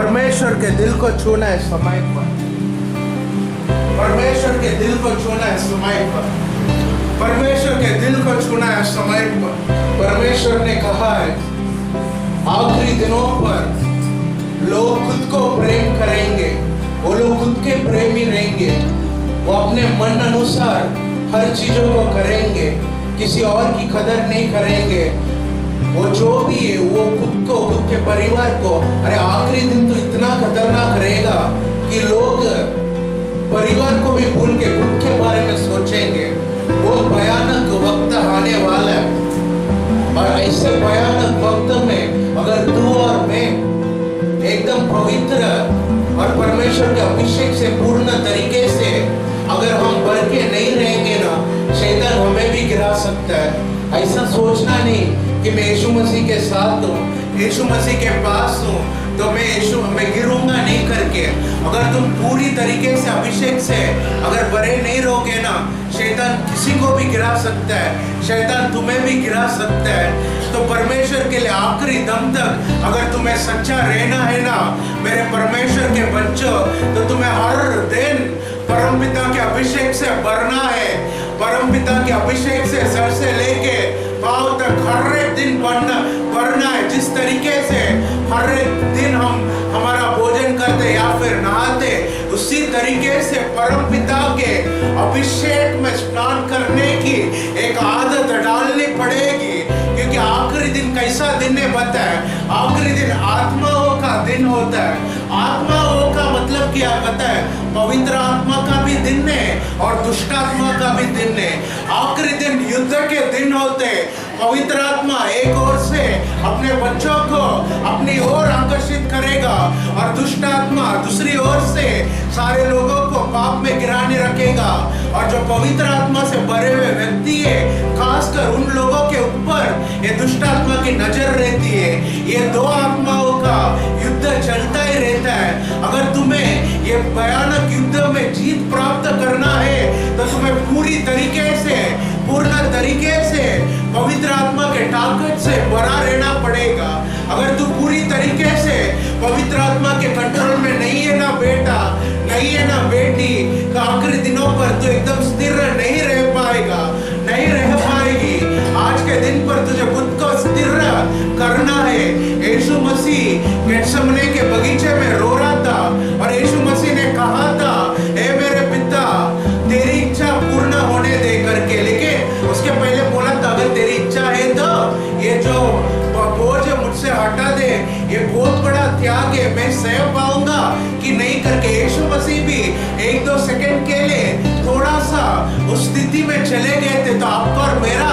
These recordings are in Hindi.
परमेश्वर के दिल को छूना है समय पर। परमेश्वर के दिल को छूना है समय पर। परमेश्वर के दिल को छूना है समय पर। परमेश्वर ने कहा है आखिरी दिनों पर लोग खुद को प्रेम करेंगे, वो लोग खुद के प्रेमी रहेंगे, वो अपने मन अनुसार हर चीजों को करेंगे, किसी और की कदर नहीं करेंगे। वो जो भी है वो खुद को, खुद के परिवार को, अरे आखिरी दिन तो इतना खतरनाक रहेगा कि लोग परिवार को भी भूल के खुद के बारे में सोचेंगे। वो भयानक वक्त आने वाला है और ऐसे भयानक वक्त में अगर तू और मैं एकदम पवित्र और परमेश्वर के अभिषेक से पूर्ण तरीके से अगर हम बढ़ के नहीं रहेंगे ना, शैतान हमें भी गिरा सकता है। ऐसा सोचना नहीं कि मैं यीशु मसीह के साथ हूँ, यीशु मसीह के पास हूँ तो मैं गिरूंगा नहीं करके। अगर तुम पूरी तरीके से अभिषेक से अगर बड़े नहीं रहोगे ना, शैतान किसी को भी गिरा सकता है, शैतान तुम्हें भी गिरा सकता है। तो परमेश्वर के लिए आखिरी दम तक अगर तुम्हें सच्चा रहना है ना मेरे परमेश्वर के बच्चों, तो तुम्हें हर दिन परमपिता के अभिषेक से भरना है। परमपिता के अभिषेक से सर से लेके पांव तक हर एक दिन भरना है। जिस तरीके से हर एक दिन हम हमारा भोजन करते या फिर नहाते, उसी तरीके से परमपिता के अभिषेक में स्नान करने की एक आदत डालनी पड़ेगी। क्योंकि आखिरी दिन कैसा दिन है पता है? आखिरी दिन आत्माओं का दिन होता है। आत्माओं का मतलब क्या पता है? पवित्र आत्मा का भी दिन है और दुष्ट आत्मा का भी दिन है। आखिरी दिन युद्ध के दिन होते। पवित्र आत्मा एक ओर से अपने बच्चों को अपनी ओर आकर्षित करेगा और दुष्ट आत्मा दूसरी ओर से सारे लोगों को पाप में गिराने रखेगा। और जो पवित्र आत्मा से भरे हुए व्यक्ति है, खासकर उन लोगों के ऊपर ये दुष्ट आत्मा की नजर रहती है। ये दो आत्माओं का युद्ध चलता ही रहता है। अगर तुम्हें ये भयानक युद्ध में जीत प्राप्त करना है तो तुम्हें पूरी तरीके से, पूर्ण तरीके से पवित्र आत्मा के ताकत से भरा रहना पड़ेगा। अगर तू पूरी तरीके से पवित्र आत्मा के कंट्रोल में नहीं है ना बेटा, नहीं है ना बेटी, तो आखिरी दिनों पर तू एकदम स्थिर नहीं रह पाएगा, नहीं रह पाएगी। आज के दिन पर तुझे खुद को स्थिर करना है। यीशु मसीह गेत्सेमने के बगीचे में रो रहा था और यीशु मसीह ने कहा था, ए मेरे पिता तेरी इच्छा पूर्ण होने दे करके। लेकिन उसके पहले बोला था अगर तेरी इच्छा है तो ये जो बोझ मुझसे हटा दे, ये बहुत बड़ा त्याग है, मैं सह पाऊंगा कि नहीं करके। यीशु मसीह भी 1-2 सेकंड के लिए थोड़ा सा उस स्थिति में चले गए थे। तो आपका और मेरा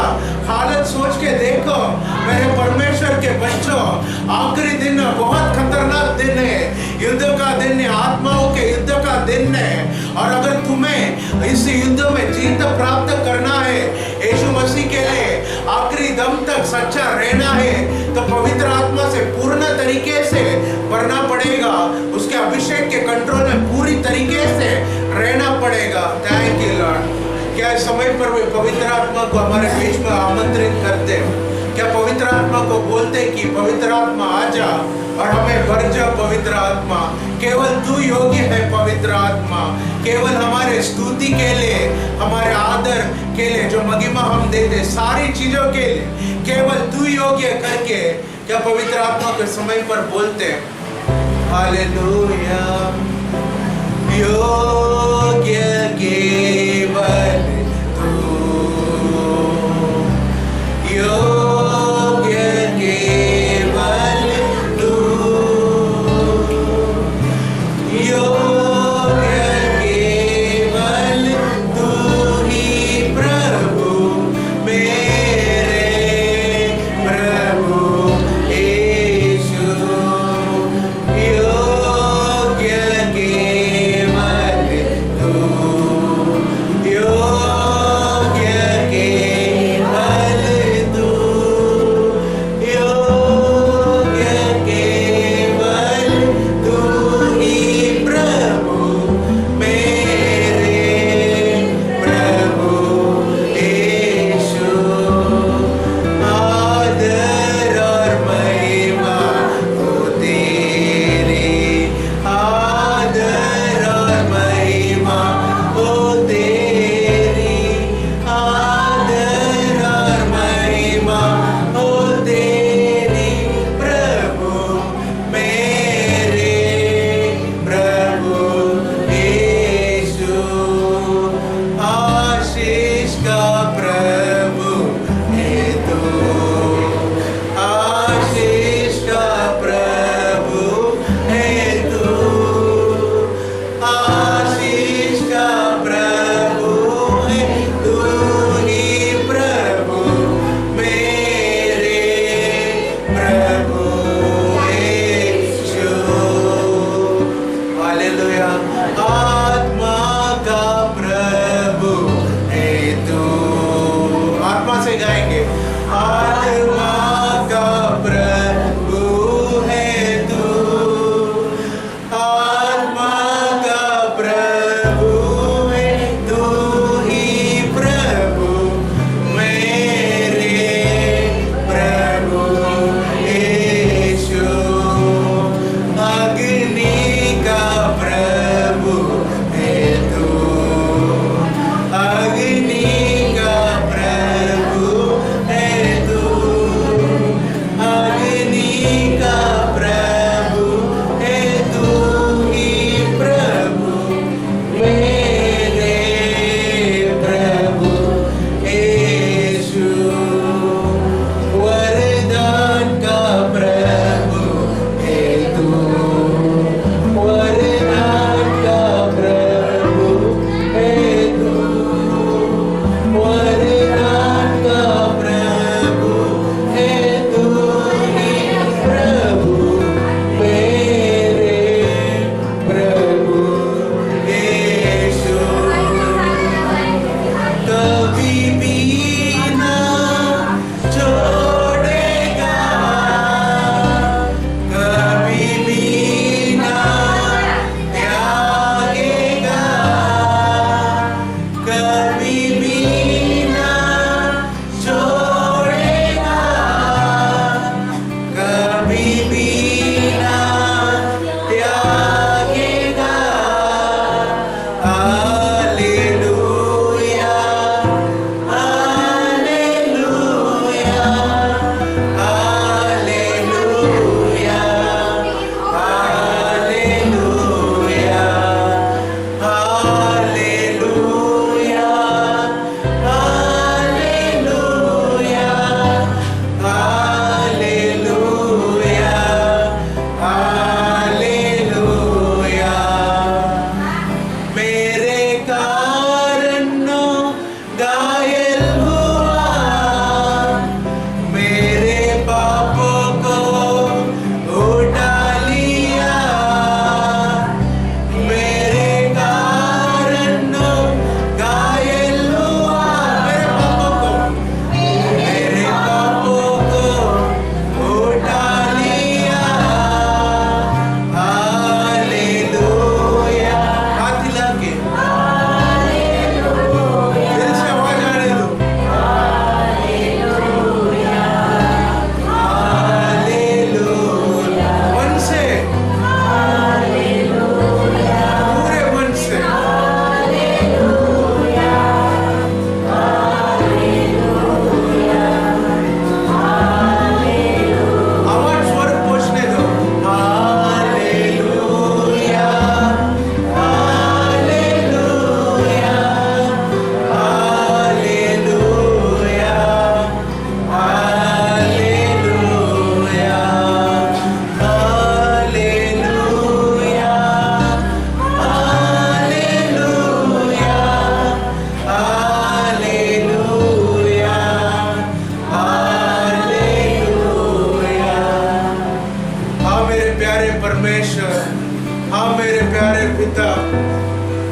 हालत सोच के देखो मेरे परमेश्वर के बच्चों, आखिरी दिन बहुत खतरनाक दिन है, युद्ध का दिन है, आत्माओं के युद्ध का दिन है। और अगर तुम्हें इस युद्ध में जीत प्राप्त करना है, यीशु मसीह के लिए आखिरी दम तक सच्चा रहना है, तो पवित्र आत्मा से पूर्ण तरीके से भरना पड़ेगा। उसके अभिषेक के कंट्रोल में पूरी तरीके से रहना पड़ेगा। Thank you Lord. क्या समय पर वे पवित्र आत्मा को हमारे बीच में आमंत्रित करते? क्या पवित्र आत्मा को बोलते कि पवित्र आत्मा आजा और हमें भर जा पवित्र आत्मा। केवल तू योग्य है पवित्र आत्मा। केवल हमारे स्तुति के लिए, हमारे आदर के लिए, जो महिमा हम देते सारी चीजों के लिए केवल तू योग्य करके क्या पवित्र आत्मा के समय पर बोलते? हालेलुया। योग्य केवल तू, योग्य केवल तू, योग्य केवल तू ही प्रभु, मेरे प्रभु यीशु। योग्य केवल तू।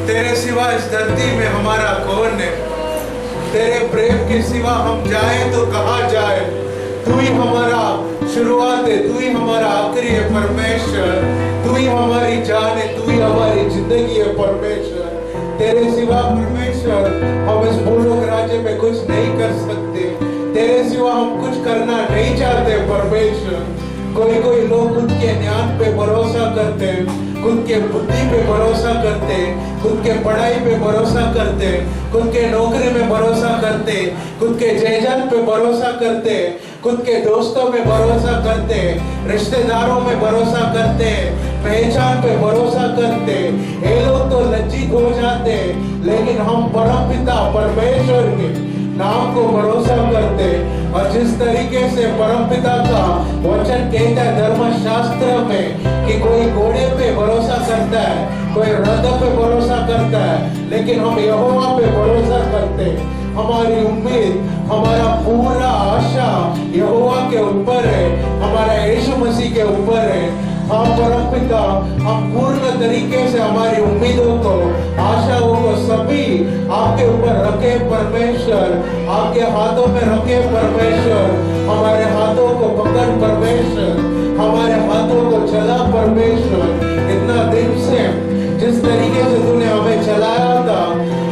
तेरे सिवा इस धरती में हमारा कौन है? तेरे प्रेम के सिवा हम जाए तो कहाँ जाए? तू ही हमारा शुरुआत है, तू ही हमारा आखिरी है परमेश्वर। तू ही हमारी जान है, तू ही हमारी जिंदगी है परमेश्वर। तेरे सिवा परमेश्वर हम इस भूलोक राज्य में कुछ नहीं कर सकते। तेरे सिवा हम कुछ करना नहीं चाहते परमेश्वर। कोई लोग खुद के ज्ञान पे भरोसा करते हैं, खुद के बुद्धि पे भरोसा करते, खुद के पढ़ाई पे भरोसा करते, खुद के नौकरी में भरोसा करते, खुद के जयजन पे भरोसा करते, खुद के दोस्तों में भरोसा करते, रिश्तेदारों में भरोसा करते, पहचान पे भरोसा करते। ये लोग तो लज्जित हो जाते, लेकिन हम परमपिता परमेश्वर के नाम को भरोसा करते। और जिस तरीके से परमपिता का वचन कहता है धर्मशास्त्र में कि कोई घोड़े पे भरोसा करता है, कोई रथ पे भरोसा करता है, लेकिन हम यहोवा पे भरोसा करते। हमारी उम्मीद, हमारा पूरा आशा यहोवा के ऊपर है, हमारा यीशु मसीह के ऊपर है। हम परमपिता, हम पूर्ण तरीके से हमारी उम्मीदों को, आशाओं को सभी आपके ऊपर रखे परमेश्वर। आपके हाथों में रखे परमेश्वर। हमारे हाथों को पकड़ परमेश्वर, हमारे हाथों को चला परमेश्वर। इतना दिन से जिस तरीके से तूने हमें चलाया था,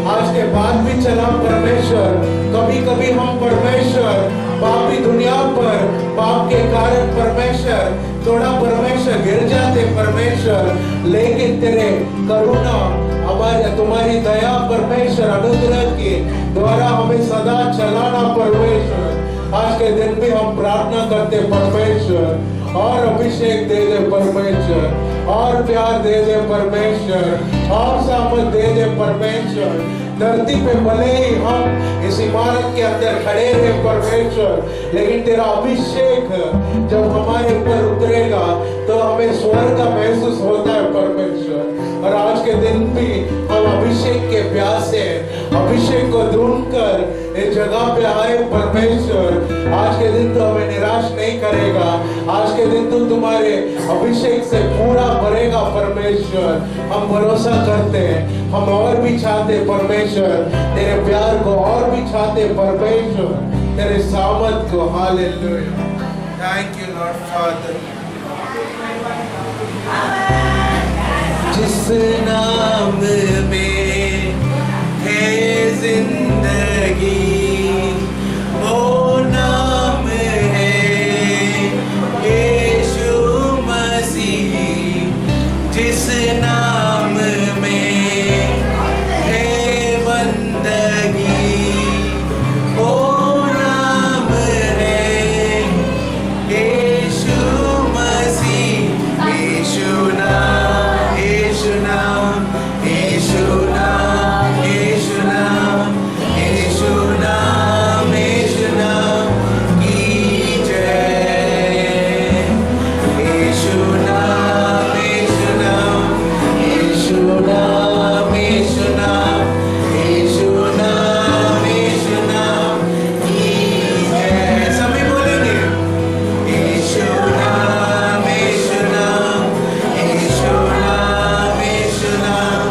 आज के बाद भी चला परमेश्वर। कभी कभी हम परमेश्वर पापी दुनिया पर पाप के कारण परमेश्वर थोड़ा परमेश्वर गिर जाते परमेश्वर, लेकिन तेरे करुणा, हमारे तुम्हारी दया परमेश्वर अनुग्रह के द्वारा हमें सदा चलाना परमेश्वर। आज के दिन भी हम प्रार्थना करते परमेश्वर, और अभिषेक दे दे परमेश्वर, और प्यार दे दे परमेश्वर, और सामर्थ दे दे परमेश्वर। धरती पे भले ही हम इस इमारत के अंदर खड़े रहे परमेश्वर, लेकिन तेरा अभिषेक जब हमारे ऊपर उतरेगा तो हमें स्वर्ग का महसूस होता है परमेश्वर। और आज के दिन भी हम अभिषेक के प्यासे, अभिषेक को ढूंढकर इस जगह पे आए परमेश्वर। आज के दिन तो हमें निराश नहीं करेगा, आज के दिन तो तुम्हारे अभिषेक से पूरा भरेगा परमेश्वर। हम भरोसा करते हैं, हम और भी चाहते परमेश्वर, तेरे प्यार को और भी चाहते परमेश्वर, तेरे सामर्थ को। Hallelujah, thank you lord father. जिस नाम में है जिंदगी, वो नाम है यीशु मसीह। जिस नाम में है बंदगी, वो नाम है यीशु मसीह। यीशु नाम, यीशु नाम, यीशु नाम, यीशु नाम, यीशु नाम, यीशु नाम की जय। यीशु नाम, यीशु नाम, यीशु नाम, यीशु नाम, यीशु नाम, यीशु नाम की जय। सभी बोलेंगे यीशु नाम, यीशु नाम, यीशु नाम, यीशु नाम,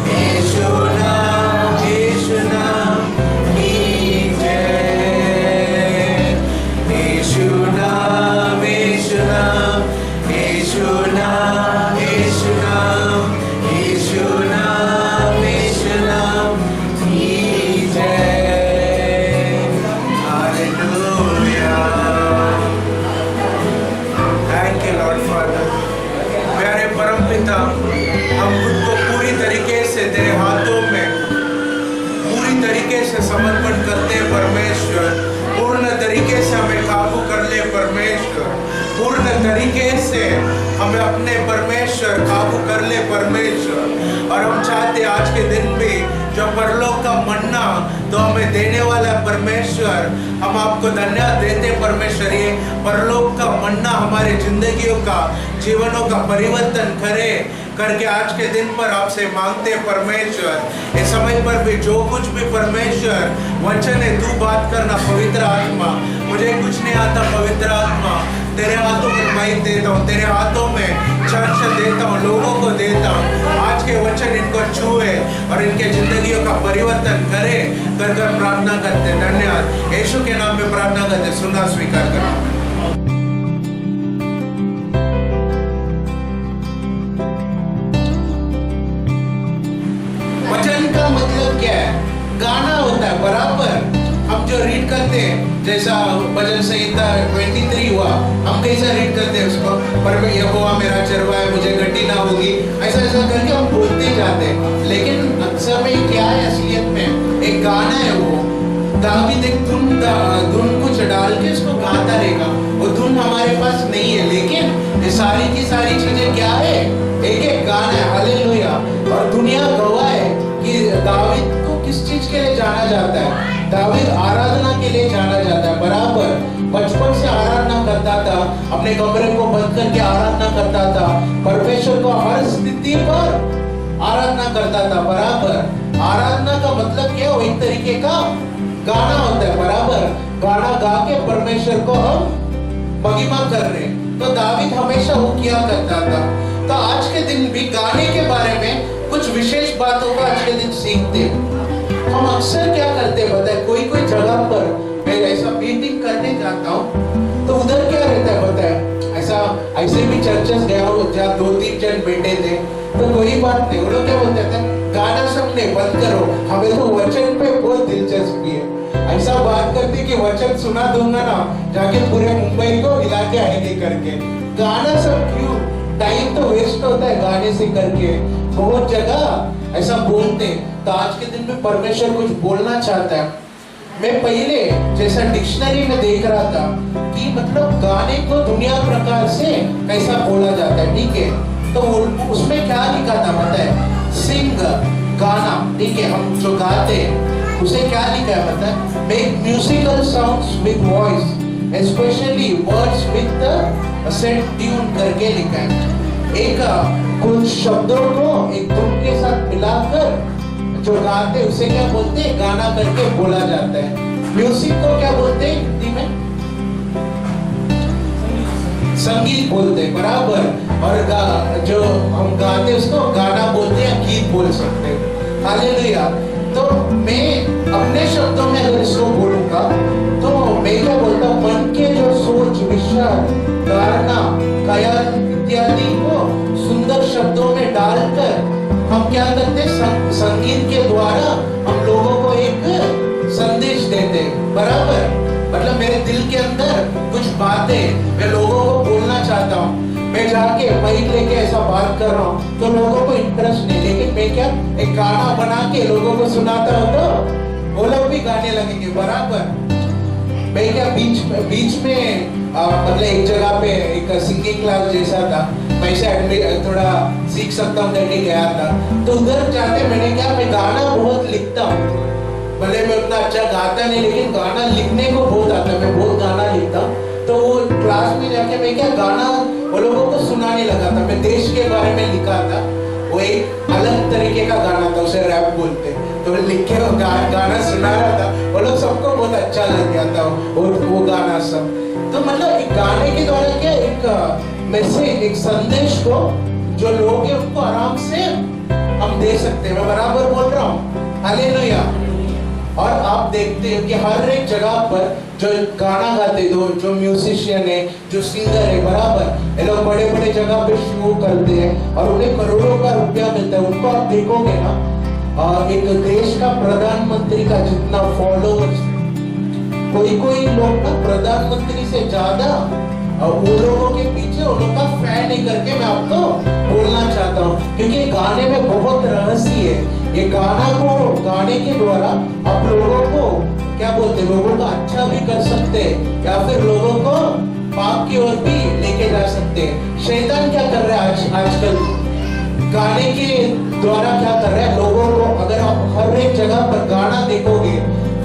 यीशु नाम, यीशु नाम की जय। यीशु नाम, यीशु नाम, यीशु नाम, यीशु नाम, यीशु नाम, यीशु नाम की जय। Hallelujah, thank you lord father. प्यारे परमपिता, हम खुद को पूरी तरीके से तेरे हाथों में पूरी तरीके से समर्पण करते हैं परमेश्वर। पूर्ण तरीके से हमें काबू कर ले परमेश्वर, पूर्ण तरीके से हमें अपने परमेश्वर काबू कर ले परमेश्वर। और हम चाहते आज के दिन भी जो परलोक का मन्ना तो हमें देने वाला परमेश्वर, हम आपको धन्यवाद देते परमेश्वर। ये परलोक का मन्ना हमारे जिंदगियों का, जीवनों का परिवर्तन करे करके आज के दिन पर आपसे मांगते परमेश्वर। इस समय पर भी जो कुछ भी परमेश्वर वचन है, तू बात करना पवित्र आत्मा। मुझे कुछ नहीं आता पवित्र आत्मा, तेरे हाथों में माइक देता हूँ, तेरे हाथों में चर्च देता हूँ, लोगों को देता हूँ। आज के वचन इनको छुए और इनके जिंदगियों का परिवर्तन करे कर प्रार्थना करते। धन्यवाद, यीशु के नाम में प्रार्थना करते, सुनना स्वीकार करना। वचन का मतलब क्या है? गाना होता है, बराबर। हम जो रीड करते हैं, जैसा भजन संहिता 23 हुआ, हम कैसा रीड करते हैं उसको, पर यहोवा मेरा चरवाहा है, मुझे घटी ना होगी, ऐसा ऐसा करके हम बोलते जाते हैं। लेकिन अक्सर में क्या है, असलियत में एक गाना है, वो दावीद एक धुन कुछ डाल के उसको गाता रहेगा। वो धुन हमारे पास नहीं है, लेकिन ये सारी की सारी चीजें क्या है, एक एक गाना है। हालेलुया। और दुनिया गवाह है कि दावीद को किस चीज के लिए जाना जाता है। दावीद आराधना के लिए जाना जाता है, बराबर। बचपन से आराधना करता था, अपने कमरे को बंद करके आराधना करता था, परमेश्वर को हर स्थिति पर आराधना करता था, बराबर। आराधना का मतलब क्या हो, एक तरीके का गाना होता है, बराबर। गाना गा के परमेश्वर को हम महिमा कर रहे। तो दावीद हमेशा वो किया करता था। तो आज के दिन भी गाने के बारे में कुछ विशेष बातों को आज के दिन सीखते। हम अक्सर क्या करते हैं बताए, कोई कोई जगह पर मैं ऐसा मीटिंग करने जाता हूँ, तो उधर क्या रहता है बताए, ऐसे भी चर्चेस गया हूँ जहाँ 2-3 जन बैठे थे, तो कोई बात नहीं, वो लोग क्या बोलते थे, गाना सबने बंद करो, हमें तो वचन पे बहुत दिलचस्पी है। ऐसा बात करते कि वचन सुना दूंगा ना, जाके पूरे मुंबई को हिला के आएंगे करके। गाना सब क्यों, टाइम तो वेस्ट होता है गाने से करके। बहुत जगह ऐसा बोलते। तो आज के दिन में परमेश्वर कुछ बोलना चाहता है। मैं पहले जैसा डिक्शनरी में देख रहा था कि मतलब गाने को दुनिया प्रकार से कैसा बोला जाता है, ठीक है। तो उसमें क्या लिखा था पता है, सिंग, गाना, ठीक है, हम जो गाते हैं उसे क्या लिखा है पता है, make musical sounds with voice specially words with the set tune करके लिखा है। एक कुछ शब्दों को एक धुन के साथ मिलाकर जो गाते उसे क्या बोलते हैं, गाना करके बोला जाता है। म्यूजिक को क्या बोलते हैं हिंदी में, संगीत बोलते हैं, बराबर। और जो हम गाते उसको गाना बोलते हैं, गीत बोल सकते हैं। हालेलुया। तो मैं अपने शब्दों में अगर इसको बोलूंगा तो मैं क्या बोलता हूँ, मन के जो सोच, विचार, धारणा, ख्याल इत्यादि को सुंदर शब्दों में डालकर हम क्या करते हैं, संगीत के द्वारा हम लोगों को एक संदेश देते, बराबर। मतलब मेरे दिल के अंदर कुछ बातें मैं लोगों को बोलना चाहता हूँ, मैं जाके माइक लेके ऐसा बात कर रहा हूँ तो लोगों को इंटरेस्ट नहीं, लेकिन मैं क्या एक गाना बना के लोगों को सुनाता हूँ तो वो लोग भी गाने लगेंगे, बराबर। मैं क्या बीच में मतलब एक जगह पे एक सिंगिंग क्लास जैसा था, मैं थोड़ा सीख सकता हूँ करके गया था। तो उधर जाते मैंने क्या, मैं गाना बहुत लिखता हूँ, भले मैं उतना अच्छा गाता नहीं लेकिन गाना लिखने को बहुत आता है, मैं बहुत गाना लिखता हूँ। तो वो क्लास में जाके मैं क्या गाना वो लोगों को सुनाने लगा था। मैं देश के बारे में लिखा था, वो एक अलग तरीके का गाना था, उसे रैप बोलते, तो लिख के गाना सुना रहा था, वो लोग सबको बहुत अच्छा लग गया था वो गाना सब। तो मतलब एक गाने के द्वारा क्या एक मैसेज, एक संदेश को जो लोग हैं उनको आराम से हम दे सकते हैं। मैं बराबर बोल रहा हूँ, हालेलुया। और आप देखते हैं कि हर एक जगह पर जो गाना गाते, जो म्यूजिशियन है, जो सिंगर है, बराबर, ये लोग बड़े बड़े जगह पे शो करते हैं और उन्हें करोड़ों का रुपया मिलता है। उनको आप देखोगे ना, एक देश का प्रधानमंत्री का जितना फॉलोअर्स, कोई लोग ना प्रधानमंत्री से ज्यादा वो लोगों के पीछे उन लोगों का फैन नहीं करके मैं आपको बोलना चाहता हूँ, क्योंकि गाने में बहुत रहस्य है। ये गाने के द्वारा आप लोगों को क्या बोलते हैं, लोगों का अच्छा भी कर सकते हैं या फिर लोगों को पाप की ओर भी लेके जा सकते हैं। शैतान क्या कर रहा है आजकल, गाने के द्वारा क्या कर रहा है, लोगों को अगर आप हर एक जगह पर गाना देखोगे,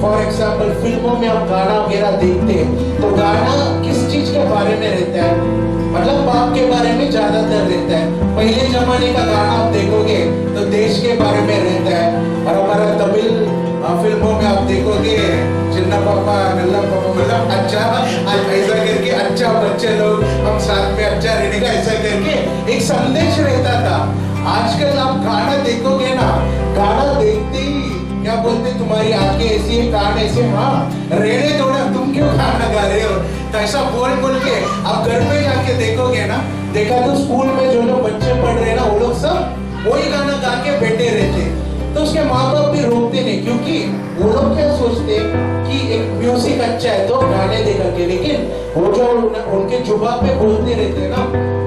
फॉर एग्जाम्पल फिल्मों में आप गाना वगैरह देखते हैं तो गाना किस चीज के बारे में रहता है, मतलब पाप के बारे में ज्यादातर रहता है। पहले जमाने का गाना आप देखोगे तो देश के बारे में रहता है, और हमारा तमिल फिल्मों में आप देखोगे चिन्नप्पा पापा मतलब अच्छा ऐसा करके अच्छा बच्चे लोग हम साथ में अच्छा रहने का ऐसा करके एक संदेश रहता था। आजकल आप गाना देखोगे ना, गाना देखते ही क्या बोलते, तुम्हारी आंखें ऐसी है, कान ऐसे, हाँ रहने दो ना, तुम क्यों गाना गा रहे हो, तो ऐसा बोल बोल के आप घर पे जाके देखोगे ना, देखा तो स्कूल में जो लोग बच्चे पढ़ रहे हैं ना, वो लोग सब वही गाना गा के बैठे रहते, तो उसके माँ बाप भी रोकते नहीं, क्योंकि वो लोग क्या सोचते कि एक म्यूजिक अच्छा है तो गाने दे करके, लेकिन वो जो उनके जुबान पे बोलते रहते हैं ना,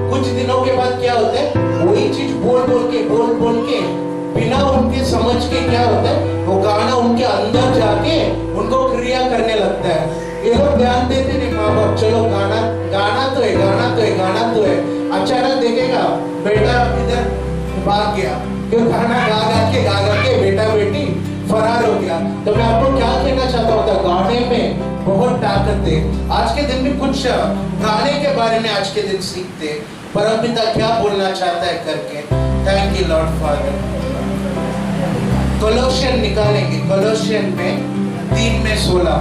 कुछ दिनों के बाद क्या होता है, वही चीज बोल बोल के बिना उनके समझ के क्या होता है, वो गाना उनके अंदर जाके उनको क्रिया करने लगता है। ये लोग ध्यान देते नहीं माँ बाप, चलो गाना तो है, अचानक देखेगा बेटा इधर भाग गया, क्यों गाना गा के बेटा बेटी फरार हो गया। तो मैं आपको क्या कहना चाहता हूँ, गाने में बहुत ताकत है। आज के दिन में कुछ गाने के बारे में आज के दिन सीखते, परमपिता क्या बोलना चाहता है करके। Thank you lord father. Colossian निकालेंगे, कोलोशियन में 3:16।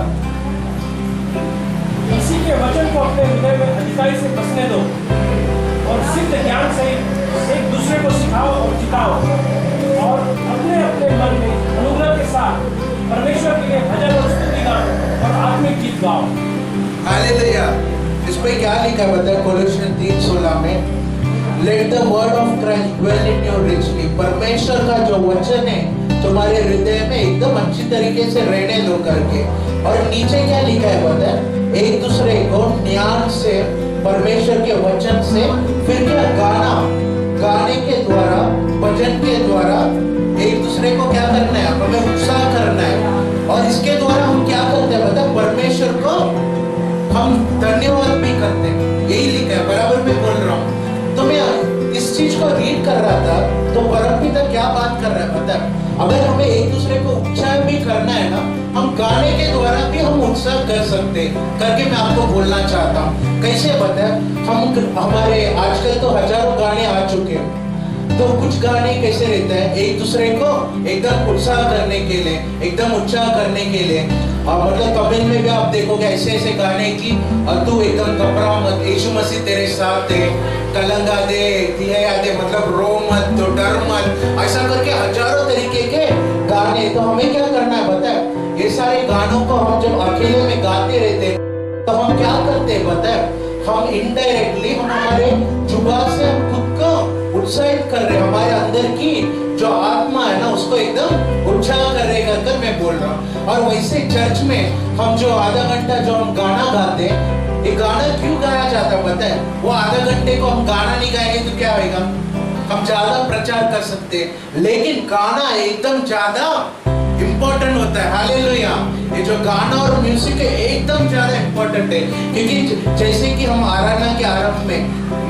इसी के वचन को अपने हृदय में अधिकारी से बसने दो और सिद्ध ज्ञान से एक दूसरे को सिखाओ और जिताओ, और अपने अपने मन में अनुग्रह के साथ परमेश्वर के लिए भजन और स्तुति गाओ और आत्मिक गीत गाओ। हालेलुया। इस पे क्या लिखा है बताया, कोलोशियन 3:16 में, let the word of Christ dwell in your richly. परमेश्वर का जो वचन है तुम्हारे हृदय में एकदम अच्छी तरीके से रहने दो करके। और नीचे क्या लिखा है पता है, एक दूसरे को ज्ञान से, परमेश्वर के वचन से, फिर क्या गाने के द्वारा, भजन के द्वारा एक दूसरे को क्या करना है, हमें उत्साह करना है। और इसके द्वारा हम क्या करते हैं पता है, परमेश्वर को हम धन्यवाद भी करते हैं। यही लिखा है, बराबर में बोल रहा हूँ। तो मैं इस चीज को रीड कर रहा था, तो परमपिता क्या बात कर रहा है पता है, अगर हमें एक दूसरे को उत्साह भी करना है ना, हम गाने के द्वारा भी हम उत्साह कर सकते करके मैं आपको बोलना चाहता हूँ। कैसे पता है, हमारे आजकल तो हजारों गाने आ चुके हैं, तो कुछ गाने कैसे रहते हैं, एक दूसरे को एकदम उत्साह करने के लिए, एकदम उत्साह करने के लिए, मतलब तमिल में भी आप देखोगे ऐसे ऐसे गाने की, तू एकदम घबरा मत, यीशु मसीह तेरे साथ है, कलंगा दे, दिया याद है, मतलब रो मत, तो डर मत, ऐसा करके हजारों तरीके के गाने। तो हमें क्या करना है पता है, ये सारे गानों को हम जब अकेले में गाते रहते हैं, तो हम क्या करते हैं पता है, हम इनडायरेक्टली हम हमारे जुबान से हम खुद को उत्साहित कर रहे हैं, हमारे अंदर की जो आत्मा है ना उसको एकदम उत्साह करेगा कर मैं बोल रहा हूँ। और वैसे चर्च में हम जो आधा घंटा जो हम गाना गाते हैं, ये गाना क्यों गाया जाता है पता है, वो आधा घंटे को हम गाना नहीं गाएंगे तो क्या होगा, हम ज्यादा प्रचार कर सकते हैं, लेकिन गाना एकदम ज्यादा इम्पोर्टेंट होता है। हालेलुया। ये जो गाना और म्यूजिक है एकदम ज्यादा इम्पोर्टेंट है, क्योंकि जैसे कि हम आराधना के आरंभ में,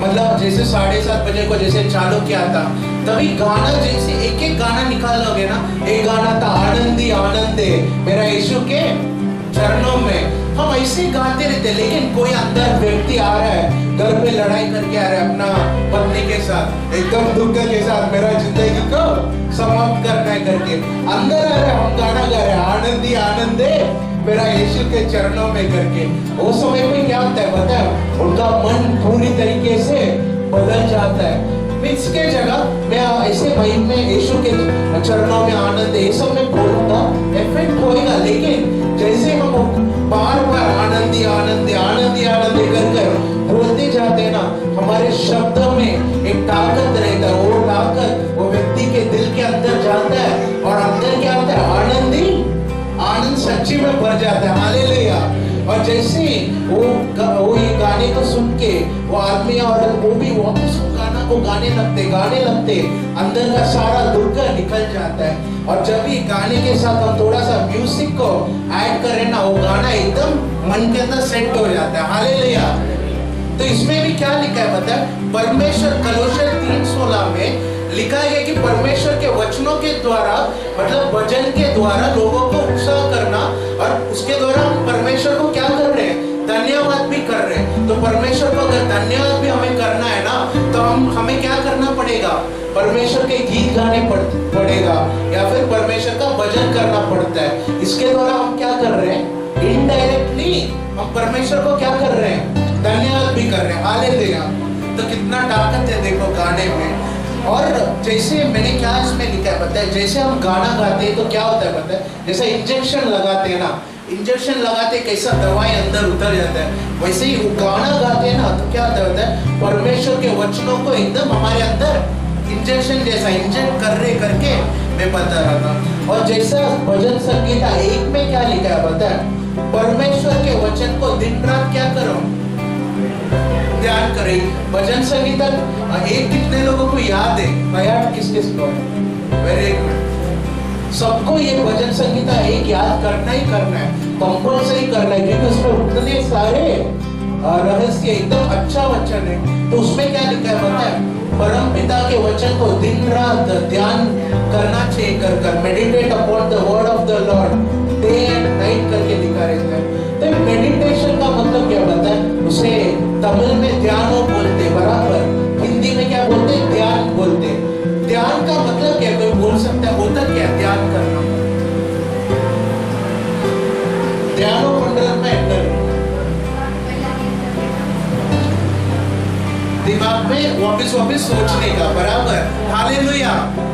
मतलब जैसे 7:30 बजे को जैसे चालू किया था, तभी गाना जैसे एक एक गाना निकाल लोगे ना, एक गाना था आनंदी आनंदे मेरा यीशु के चरणों में, हम ऐसे गाते रहते, लेकिन कोई अंदर व्यक्ति आ रहा है, घर पे लड़ाई करके आ रहा है अपना पत्नी के साथ, एकदम दुख के साथ मेरा जिंदगी को समाप्त करना है करके अंदर आ रहा है, हम गाना गा रहे हैं आनंदी आनंदे मेरा यीशु के चरणों में करके। उस समय पे क्या होता है पता है, उनका मन पूरी तरीके से बदल जाता है। इसके जगह मैं ऐसे बाइक में यीशु के चरणों में आनंद, ये सब मैं बोलूंगा, इफेक्ट होएगा, लेकिन जैसे हम बार बार आनंदी आनंदी आनंदी आनंदी कर बोलते जाते हैं ना, हमारे शब्दों में एक ताकत रहता है, वो ताकत वो व्यक्ति के दिल के अंदर जाता है, और अंदर क्या होता है, आनंद सच्ची में भर जाता है। हालेलुया। और जैसे वो ये गाने को सुन के वो आदमी और वो भी वापस गाना को गाने लगते अंदर का सारा दुर्ग निकल जाता है। और जब भी गाने के साथ हम थोड़ा सा म्यूजिक को ऐड करें ना, वो गाना एकदम मन के अंदर सेट हो जाता है। हालेलुया। तो इसमें भी क्या लिखा है पता है, परमेश्वर कोलोसियर 3:16 में लिखा है कि परमेश्वर के वचनों के द्वारा, मतलब भजन के द्वारा लोगों को उत्साह करना, और उसके द्वारा हम परमेश्वर को क्या कर रहे हैं, धन्यवाद भी कर रहे हैं। तो परमेश्वर को अगर धन्यवाद भी हमें करना है ना, तो हमें क्या करना पड़ेगा, परमेश्वर के गीत गाने पड़ेगा, या फिर परमेश्वर का भजन करना पड़ता है। इसके द्वारा हम क्या कर रहे हैं, इनडायरेक्टली हम परमेश्वर को क्या कर रहे हैं, धन्यवाद भी कर रहे हैं। हालेलुया। तो कितना ताकत है देखो गाने में। और जैसे मैंने क्या इसमें लिखा है पता है, जैसे हम गाना गाते हैं तो क्या होता है पता है, जैसे इंजेक्शन लगाते हैं ना, इंजेक्शन लगाते कैसा दवाई अंदर उतर जाता है, वैसे ही वो गाना गाते हैं ना तो क्या होता है, परमेश्वर के वचनों को एकदम हमारे अंदर इंजेक्शन जैसा इंजेक्ट करके मैं बता रहा था। और जैसा भजन संगीता 1 में क्या लिखा है पता है, परमेश्वर के वचन को दिन रात क्या करो, ध्यान करें। भजन संगीता 1 कितने लोगों को याद है, याद किस किस को, वेरी गुड। सबको ये भजन संगीता 1 याद करना ही करना है, कंपल्सरी करना है, क्योंकि उसमें उतने सारे रहस्य, एकदम अच्छा वचन है। तो उसमें क्या लिखा है पता है, परम पिता के वचन को दिन रात ध्यान करना चाहिए, कर meditate upon the word of the Lord day and night करके लिखा रहता है। तो मेडिटेशन का मतलब क्या पता है, उसे तमिल में ध्यानो बोलते, बराबर हिंदी में क्या बोलते, ध्यान बोलते। ध्यान का मतलब क्या, कोई बोल सकता है होता क्या ध्यान करना, ध्यानो पंडर में दिमाग में वापस सोचने का, बराबर। हालेलुया।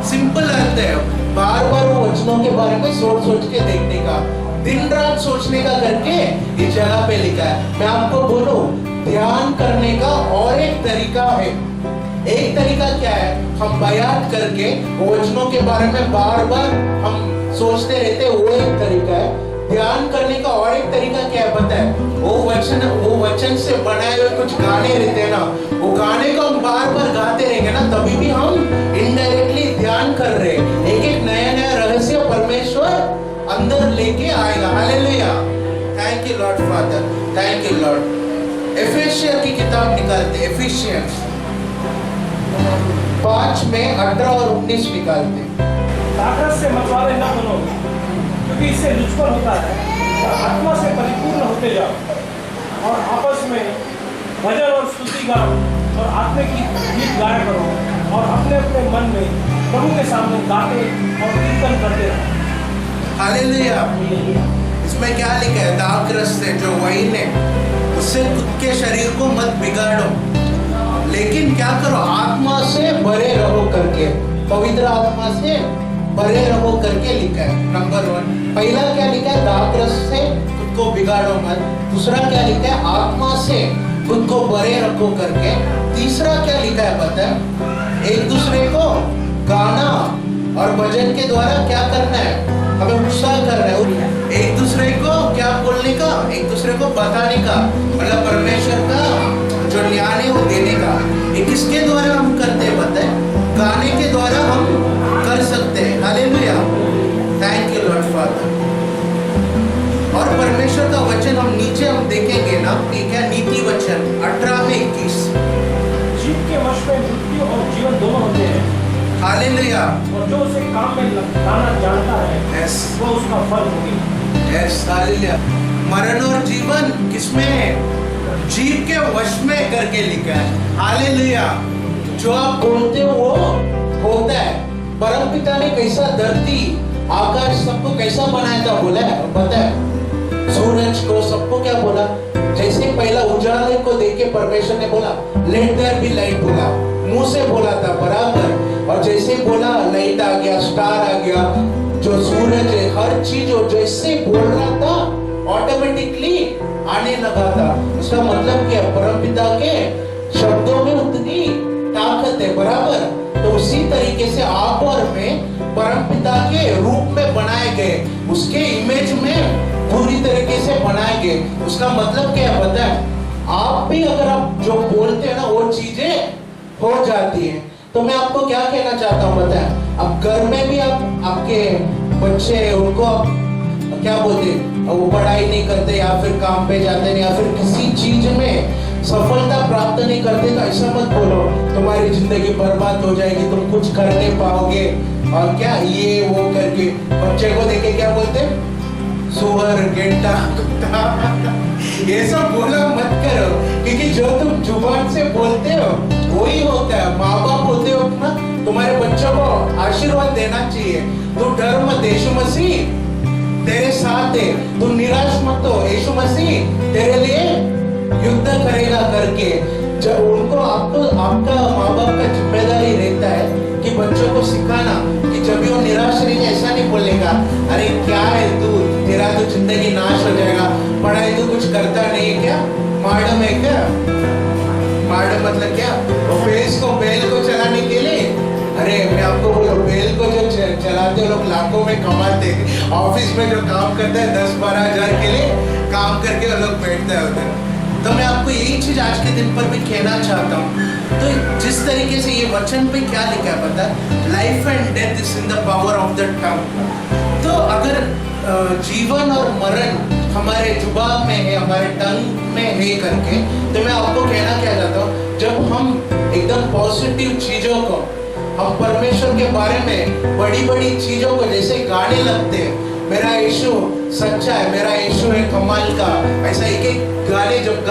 सिंपल अर्थ है, बार बार वो वचनों के बारे में सोच के देखने का, दिन रात सोचने का करके इस जगह पे लिखा है। मैं आपको बोलूं, ध्यान करने का और एक तरीका है। एक तरीका क्या है, हम बयान करके वचनों के बारे में बार बार हम सोचते रहते, वो एक तरीका है। ध्यान करने का और एक तरीका क्या है पता है, वो वचन से बनाए हुए कुछ गाने रहते हैं ना, वो गाने को हम बार बार गाते रहेंगे ना, तभी भी हम इनडायरेक्टली ध्यान कर रहे हैं। एक एक नया नया रहस्य परमेश्वर अंदर लेके आएगा। Hallelujah. Thank you lord father, thank you lord. Ephesians की किताब निकालते, एफिशिएंस 5 में 18 और 19 निकालते। ताकत से मतवाले न बनो, क्योंकि इससे दुष्फल होता है, और आत्मा से परिपूर्ण होते जाओ और आपस में भजन और स्तुति गाओ और आत्मिक गीत गाया करो और अपने अपने मन में प्रभु के सामने गाते और कीर्तन करते रहो। हालेलुया। इसमें क्या लिखा है, दाखरस से जो वाइन है उससे खुद के शरीर को मत बिगाड़ो, लेकिन क्या करो, आत्मा से भरे रहो करके, पवित्र आत्मा से भरे रहो करके लिखा है। नंबर 1 पहला क्या लिखा है, दाखरस से खुद को बिगाड़ो मत। दूसरा क्या लिखा है, आत्मा से खुद को भरे रखो करके। तीसरा क्या लिखा है पता है, एक दूसरे को गाना और भजन के द्वारा क्या करना है, हमें उत्साह करना है, एक दूसरे को क्या बोलने का, एक दूसरे को बताने का, मतलब परमेश्वर का जो ज्ञान है वो देने का। ये किसके द्वारा हम करते हैं पता है, गाने के द्वारा हम कर सकते हैं। Hallelujah. Thank you lord father. और परमेश्वर का वचन हम नीचे हम देखेंगे ना, ठीक है, नीति वचन 18 में 21। जीव के वश में मृत्यु और जीवन दोनों होते हैं। हालेलुया। और जो उसे काम में लगाना जानता है, यस, वो उसका फल होगी। Yes, hallelujah. मरण और जीवन किसमें है, जीव के वश में करके लिखा है। हालेलुया। जो आप बोलते हो वो होता है। परम पिता ने कैसा धरती आकाश सबको कैसा बनाया था बोला है, पता है, सूरज को सबको क्या बोला, जैसे पहला उजाले को देख के परमेश्वर ने बोला लेट देयर बी लाइट, बोला मुंह से बोला था, बराबर। और जैसे बोला लाइट आ गया, स्टार आ गया, जो सूरज है, हर चीज वो जैसे बोल रहा था ऑटोमेटिकली आने लगा था। उसका मतलब क्या, परमपिता के शब्दों में उतनी ताकत है, बराबर। तो उसी तरीके से आप और मैं परमपिता के रूप में बनाए गए, उसके इमेज में पूरी तरीके से बनाए गए। उसका मतलब क्या है पता है, आप भी अगर आप जो बोलते हैं ना वो चीजें हो जाती हैं। तो मैं आपको क्या कहना चाहता हूँ पता है, अब घर में भी आप आपके बच्चे उनको आप क्या बोलते, वो पढ़ाई नहीं करते या फिर काम पे जाते नहीं या फिर किसी चीज में सफलता प्राप्त नहीं करते, तो ऐसा मत बोलो तुम्हारी जिंदगी बर्बाद हो जाएगी, तुम कुछ कर नहीं पाओगे और क्या ये वो करके। बच्चे को देखे क्या बोलते, सुअर, गेंडा, कुत्ता, ये सब बोला मत करो, क्योंकि जो तुम जुबान से बोलते हो वही होता है। माँ बाप होते हो ना, तुम्हारे बच्चों को आशीर्वाद देना चाहिए। तो डर मत, यीशु मसीह तेरे साथ है, तुम निराश मत हो, यीशु मसीह तेरे लिए युद्ध करेगा करके। जब उनको आपका माँ बाप का जिम्मेदारी रहता है कि बच्चों को सिखाना कि जब भी वो निराश रहेंगे ऐसा नहीं बोलेगा, अरे क्या है तू, तेरा तो जिंदगी नाश हो जाएगा, पढ़ाई तो कुछ करता नहीं है क्या, मैडम है क्या, मैडम मतलब क्या, वो बेल को चलाने के लिए। अरे मैं आपको बोलूं, बेल को जो चलाते लोग लाखों में कमाते हैं, ऑफिस में जो काम करते हैं 10-12 हजार के लिए काम करके वो लोग बैठते हैं उधर। तो मैं आपको यही चीज आज के दिन पर भी कहना चाहता हूँ। तो जिस तरीके से ये वचन पे क्या लिखा है पता है, life and death is in the power of the tongue. तो अगर जीवन और मरण हमारे जुबान में है, हमारे टंग में है करके, तो मैं आपको कहना क्या चाहता हूँ, जब हम एकदम पॉजिटिव चीजों को, हम परमेश्वर के बारे में बड़ी बड़ी चीजों को जैसे गाने लगते हैं, मेरा यीशु सच्चा है, मेरा यीशु है कमाल का, ऐसा एक एक गाने जब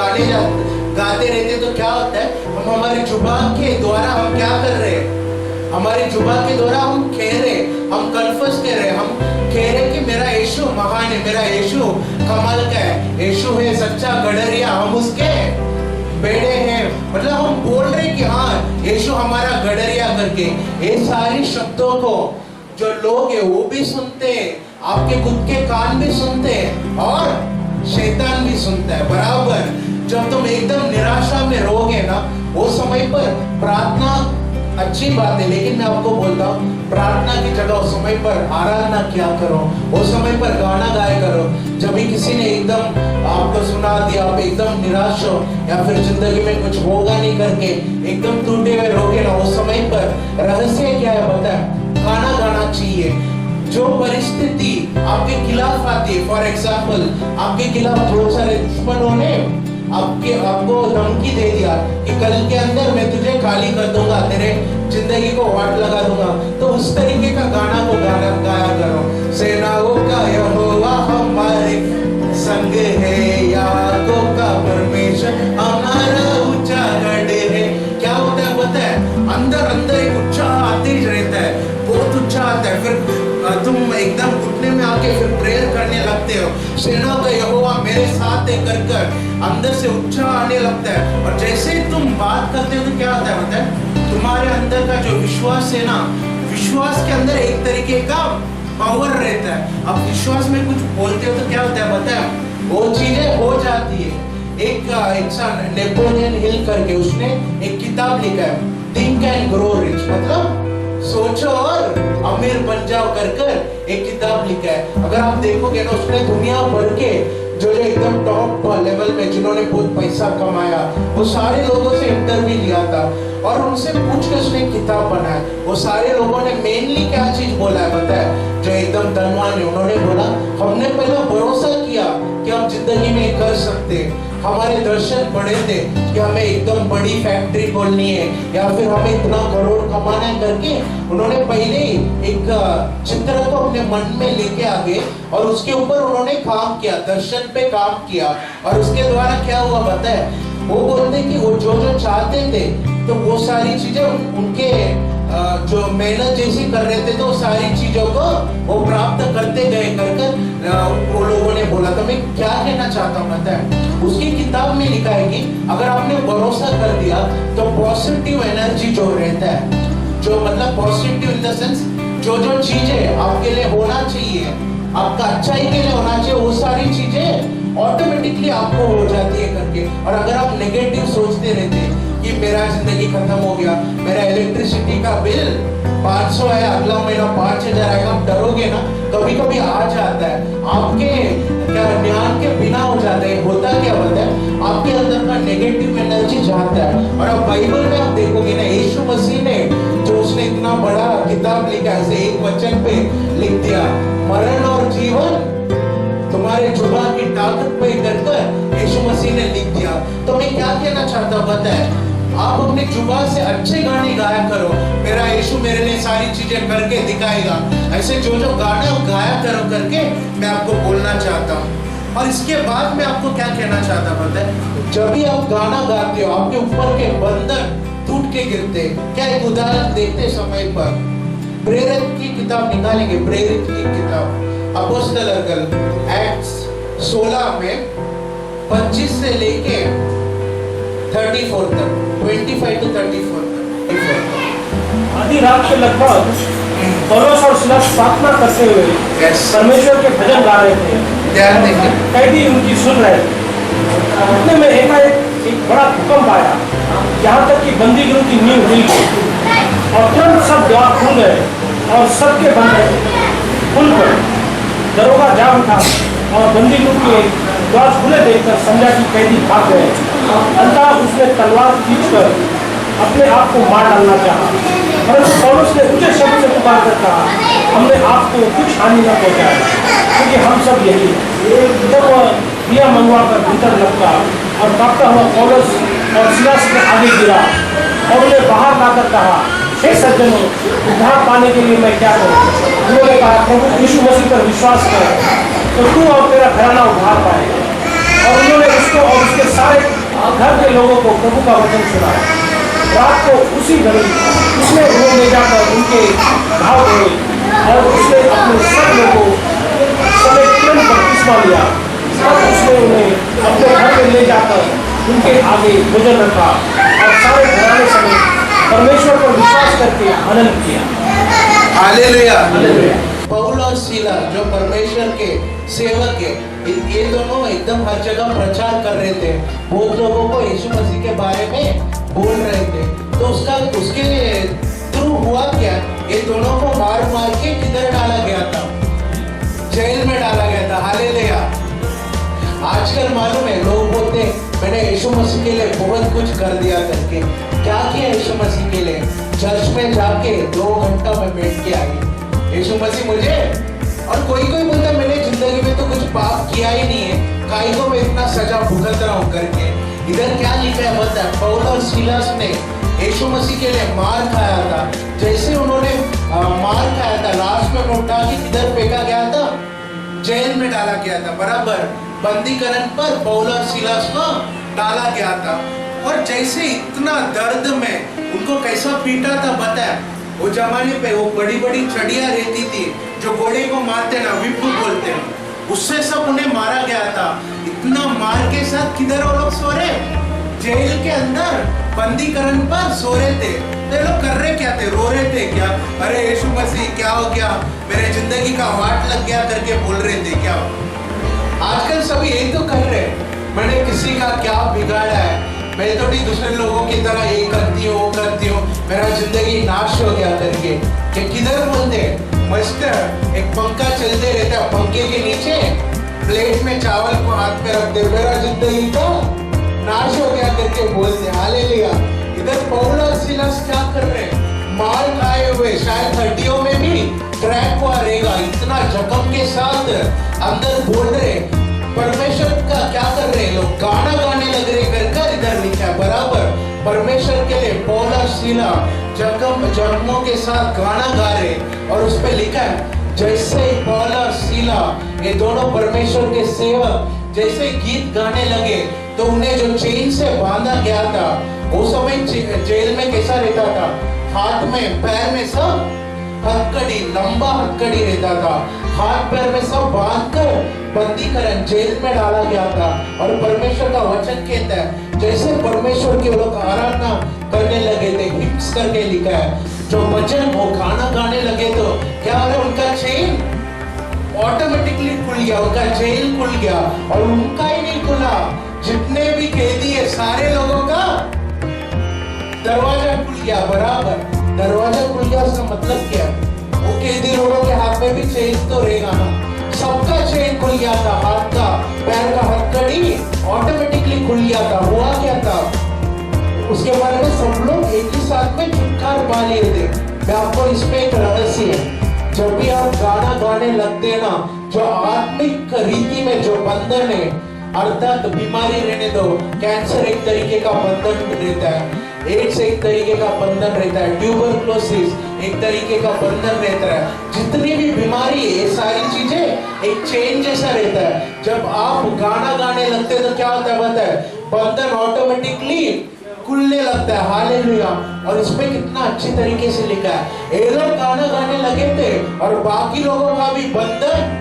गाते रहते तो क्या होता है, हम हमारी जुबान के द्वारा हम क्या कर रहे हैं, हमारी जुबान के द्वारा हम कह रहे, हम कन्फर्स कर रहे, हम कह रहे कि मेरा यीशु महान है, मेरा यीशु कमाल का है, यीशु है सच्चा गडरिया, हम उसके बेड़े हैं, मतलब हम बोल रहे कि हाँ यीशु हमारा गडरिया करके। ये सारी शब्दों को जो लोग है वो भी सुनते हैं, आपके खुद के कान भी सुनते हैं और शैतान भी सुनता है बराबर। जब तुम एकदम निराशा में रहोगे ना, वो समय पर प्रार्थना अच्छी बात है, लेकिन मैं आपको बोलता हूँ प्रार्थना की जगह उस समय पर आराधना क्या करो, उस समय पर गाना गाया करो। जब भी किसी ने एकदम आपको सुना दिया, आप एकदम निराश हो या फिर जिंदगी में कुछ होगा नहीं करके एकदम टूटे हुए रहोगे ना, उस समय पर रहस्य क्या है पता है, गाना गाना चाहिए। जो परिस्थिति आपके खिलाफ आती है, फॉर एग्जाम्पल आपके खिलाफ बहुत सारे दुश्मनों ने आपको धमकी दे दिया कि कल के अंदर मैं तुझे खाली कर दूंगा, तेरे जिंदगी को वाट लगा दूंगा, तो उस तरीके का गाना को गाया करो। सेनाओं का यहोवा हमारे संग है, याकोब का परमेश्वर हमारा ऊंचा गढ़ है। क्या होता है पता है, अंदर एक उत्साह आते ही रहता है, बहुत उत्साह आता है, फिर तुम एकदम घुटने में आके फिर प्रेयर करने लगते हो, सेनाओं का यहोवा मेरे साथ है कर अंदर से उत्साह आने लगता है। और जैसे ही तुम बात करते हो तो क्या होता है पता है, तुम्हारे अंदर का जो विश्वास है ना, विश्वास के अंदर एक तरीके का पावर रहता है। अब विश्वास में कुछ बोलते हो तो क्या होता है पता है, वो चीजें हो जाती है। एक इंसान नेपोलियन हिल करके उसने एक किताब लिखा है, थिंक एंड ग्रो रिच, मतलब सोचो और अमीर बन जाओ कर एक किताब लिखा है। अगर आप देखोगे ना, उसने दुनिया भर के जो एकदम टॉप लेवल में जिन्होंने बहुत पैसा कमाया, वो सारे लोगों से इंटरव्यू लिया था और उनसे पूछ के उसने किताब बनाया। वो सारे लोगों ने मेनली क्या चीज बोला है पता है, जो एकदम धनवान है उन्होंने बोला हमने पहले भरोसा किया कि हम जिंदगी में कर सकते हैं, हमारे दर्शन बड़े थे कि हमें एकदम बड़ी फैक्ट्री खोलनी है या फिर हमें इतना करोड़ कमाना है करके उन्होंने पहले ही एक चित्र को अपने मन में लेके आगे और उसके ऊपर उन्होंने काम किया, दर्शन पे काम किया। और उसके द्वारा क्या हुआ पता है, वो बोलते कि वो जो चाहते थे तो वो सारी चीजें उनके जो मेहनत जैसी कर रहे थे तो सारी चीजों को वो प्राप्त करते गए कर वो लोगों ने बोला। तो मैं क्या कहना चाहता हूँ पता है, उसकी किताब में लिखा है कि अगर आपने भरोसा कर दिया तो पॉजिटिव एनर्जी जो रहता है, जो मतलब पॉजिटिव इन द सेंस जो चीजें आपके लिए होना चाहिए, आपका अच्छाई के लिए होना चाहिए, वो सारी चीजें ऑटोमेटिकली आपको हो जाती है करके। और अगर आप नेगेटिव सोचते रहते कि मेरा जिंदगी खत्म हो गया, मेरा इलेक्ट्रिसिटी का बिल 500 है, अगला महीना 5000 आएगा, आप डरोगे ना, कभी कभी आ जाता है, आपके क्या ज्ञान के बिना हो जाता है। होता क्या होता है, आपके अंदर का नेगेटिव एनर्जी जाता है। और अब बाइबल में आप देखोगे ना, यीशु मसीह ने जो उसने इतना बड़ा किताब लिखा है, ऐसे एक वचन पे लिख दिया, मरण और जीवन तुम्हारे जुबान की ताकत पे कर यीशु मसीह ने लिख दिया। तो मैं क्या कहना चाहता हूँ पता है, आप अपने जुबान से अच्छे गाने गाया करो, मेरा यीशु मेरे लिए सारी चीजें करके दिखाएगा, ऐसे जो गाना गाया करो करके मैं आपको बोलना चाहता हूँ। और इसके बाद मैं आपको क्या कहना चाहता हूँ पता है, जब भी आप गाना गाते हो आपके ऊपर के बंधन टूट के गिरते। क्या एक उदाहरण देखते समय पर प्रेरित की किताब निकालेंगे, प्रेरित की किताब अपोस्तल एक्ट्स 16 में 25 से लेके 34 तक, 25 to 34 तक। आधी रात के लगभग पौलुस और सीलास प्रार्थना करते हुए परमेश्वर के भजन गा रहे थे। ध्यान देंगे, कैदी उनकी सुन रहे थे। उतने में एकाएक एक बड़ा भूकंप आया, यहाँ तक कि बंदी गृह की नींव हिल गई और तुरंत सब द्वार खुल गए और सबके बंधे खुल गए। दरोगा जाग उठा और बंदी गृह के द्वार खुले देखकर समझा कि कैदी भाग गए। अंततः उसने तलवार खींचकर अपने आप को मार डालना चाहा, परंतु पौलुस ने ऊंचे शब्द से पुकार कर कहा, हमने आपको कुछ हानि न पहुंचाया, क्योंकि हम सब यही हैं। जब वह दिया मंगवा कर भीतर लपका और कांपता हुआ पौलुस और सीलास के आगे गिरा और उन्हें बाहर लाकर कहा, हे सज्जनों, उद्धार पाने के लिए मैं क्या करूं? उन्होंने कहा, प्रभु यीशु मसीह पर विश्वास कर तो तू और तेरा घराना उद्धार पाएगा। और उन्होंने उसको और उसके सारे घर के लोगों को प्रभु का वचन सुनाया। रात को उसी घड़ी उसने उन्हें ले जाकर उनके घाव धोए और उसने अपने सब लोगों समेत तुरंत बपतिस्मा लिया। तब उसने उन्हें अपने घर में ले जाकर उनके आगे भोजन रखा और सारे घराने समेत परमेश्वर पर विश्वास करके आनंद किया। हालेलुया। पौल और सीला जो परमेश्वर के सेवक है, ये दोनों एकदम हर जगह प्रचार कर रहे थे, बहुत लोगों को यीशु मसीह के बारे में बोल रहे थे। तो उसके थ्रू हुआ क्या, ये दोनों को मार मार के किधर डाला गया था? जेल में डाला गया था। हालेलुया। आजकल मालूम है, लोग बोलते मैंने यीशु मसीह के लिए बहुत कुछ कर दिया करके। क्या किया यीशु मसीह के लिए? चर्च में जाके 2 घंटा में बैठ के आई यीशु मसीह मुझे। और कोई बोलता मैंने जिंदगी में तो कुछ पाप किया ही नहीं है, काहे को मैं इतना सजा भुगत रहा हूँ करके। इधर क्या लिखा है पता है? पौल और सीलास ने यीशु मसीह के लिए मार खाया था। जैसे उन्होंने मार खाया था, लास्ट में उठा के किधर फेंका गया था? जेल में डाला गया था। बराबर बंदीकरण पर पौल और सीलास को डाला गया था। और जैसे इतना दर्द में उनको कैसा पीटा था पता है? वो जमाने पे वो बड़ी बड़ी छड़ियाँ रहती थी जो घोड़े को मारते ना, विप्पू बोलते हैं, उससे सब उन्हें मारा गया था। इतना मार के साथ किधर वो लोग सो रहे? जेल के अंदर बंदीकरण पर सो रहे थे। तो ये लोग कर रहे क्या थे? रो रहे थे क्या? अरे यीशु मसीह क्या हो गया, मेरे जिंदगी का वाट लग गया करके बोल रहे थे क्या? आजकल सभी यही तो कर रहे, मैंने किसी का क्या बिगाड़ा है, मैं थोड़ी दूसरे लोगों की तरह ये करती हूँ वो करती हूँ, मेरा जिंदगी नाश हो गया करके। कि किधर बोलते मस्त एक पंखा चलते रहता है, पंखे के नीचे प्लेट में चावल को हाथ में रखते, मेरा जिंदगी का नाश हो गया करके बोलते। हालेलुया। इधर पौल और सीलास क्या कर रहे हैं? मार खाए हुए, शायद हड्डियों में भी क्रैक हुआ रहेगा, इतना जख्म के साथ अंदर बोल रहे परमेश्वर का क्या कर रहे लोग? गाना गाने लग रहे कर इधर लिखा है। बराबर परमेश्वर के लिए पौल और सीला जख्मों के साथ गाना गा रहे और उस पे लिखा है जैसे पौल और सीला ये दोनों परमेश्वर के सेवक जैसे गीत गाने लगे तो उन्हें जो चेन से बांधा गया था, वो समय जेल में कैसा रहता था? हाथ में पैर में सब हथकड़ी, लंबा हथकड़ी रहता था, हाथ पैर में सब बांध कर बंदीकरण जेल में डाला गया था। और परमेश्वर का वचन कहता है जैसे परमेश्वर के लोग आराधना करने लगे थे, हिम्स करके लिखा है, जो भजन वो गाना गाने लगे तो क्या हो रहा? उनका चेन ऑटोमेटिकली खुल गया, उनका जेल खुल गया। और उनका ही नहीं खुला, जितने भी कैदी है सारे लोगों का दरवाजा खुल गया। बराबर दरवाजा खुल गया, उसका मतलब क्या? वो कैदी लोगों के हाथ में भी चेन तो रहेगा ना, सबका चेन खुल गया था, हाथ का पैर का हथकड़ी ऑटोमेटिकली खुल गया था। हुआ क्या था? उसके बारे में सब लोग एक ही साथ में छुटकारा पा लिए थे। मैं आपको इसमें एक रहस्य है, जब भी आप गाना गाने लगते हैं ना, जो आत्मिक रीति में जो बंधन है, अर्थात बीमारी रहने दो, कैंसर एक तरीके का बंधन रहता है, एड्स एक तरीके का बंधन रहता है, ट्यूबरक्लोसिस एक तरीके का बंधन रहता है, जितनी भी बीमारी है ये सारी चीजें एक चेन जैसा रहता है। जब आप गाना गाने लगते हैं तो क्या होता है पता है? बंधन ऑटोमेटिकली खुलने लगता है। हालेलुया। और इसमें कितना अच्छी तरीके से लिखा है, ये लोग गाना गाने लगे थे और बाकी लोगों का भी बंधन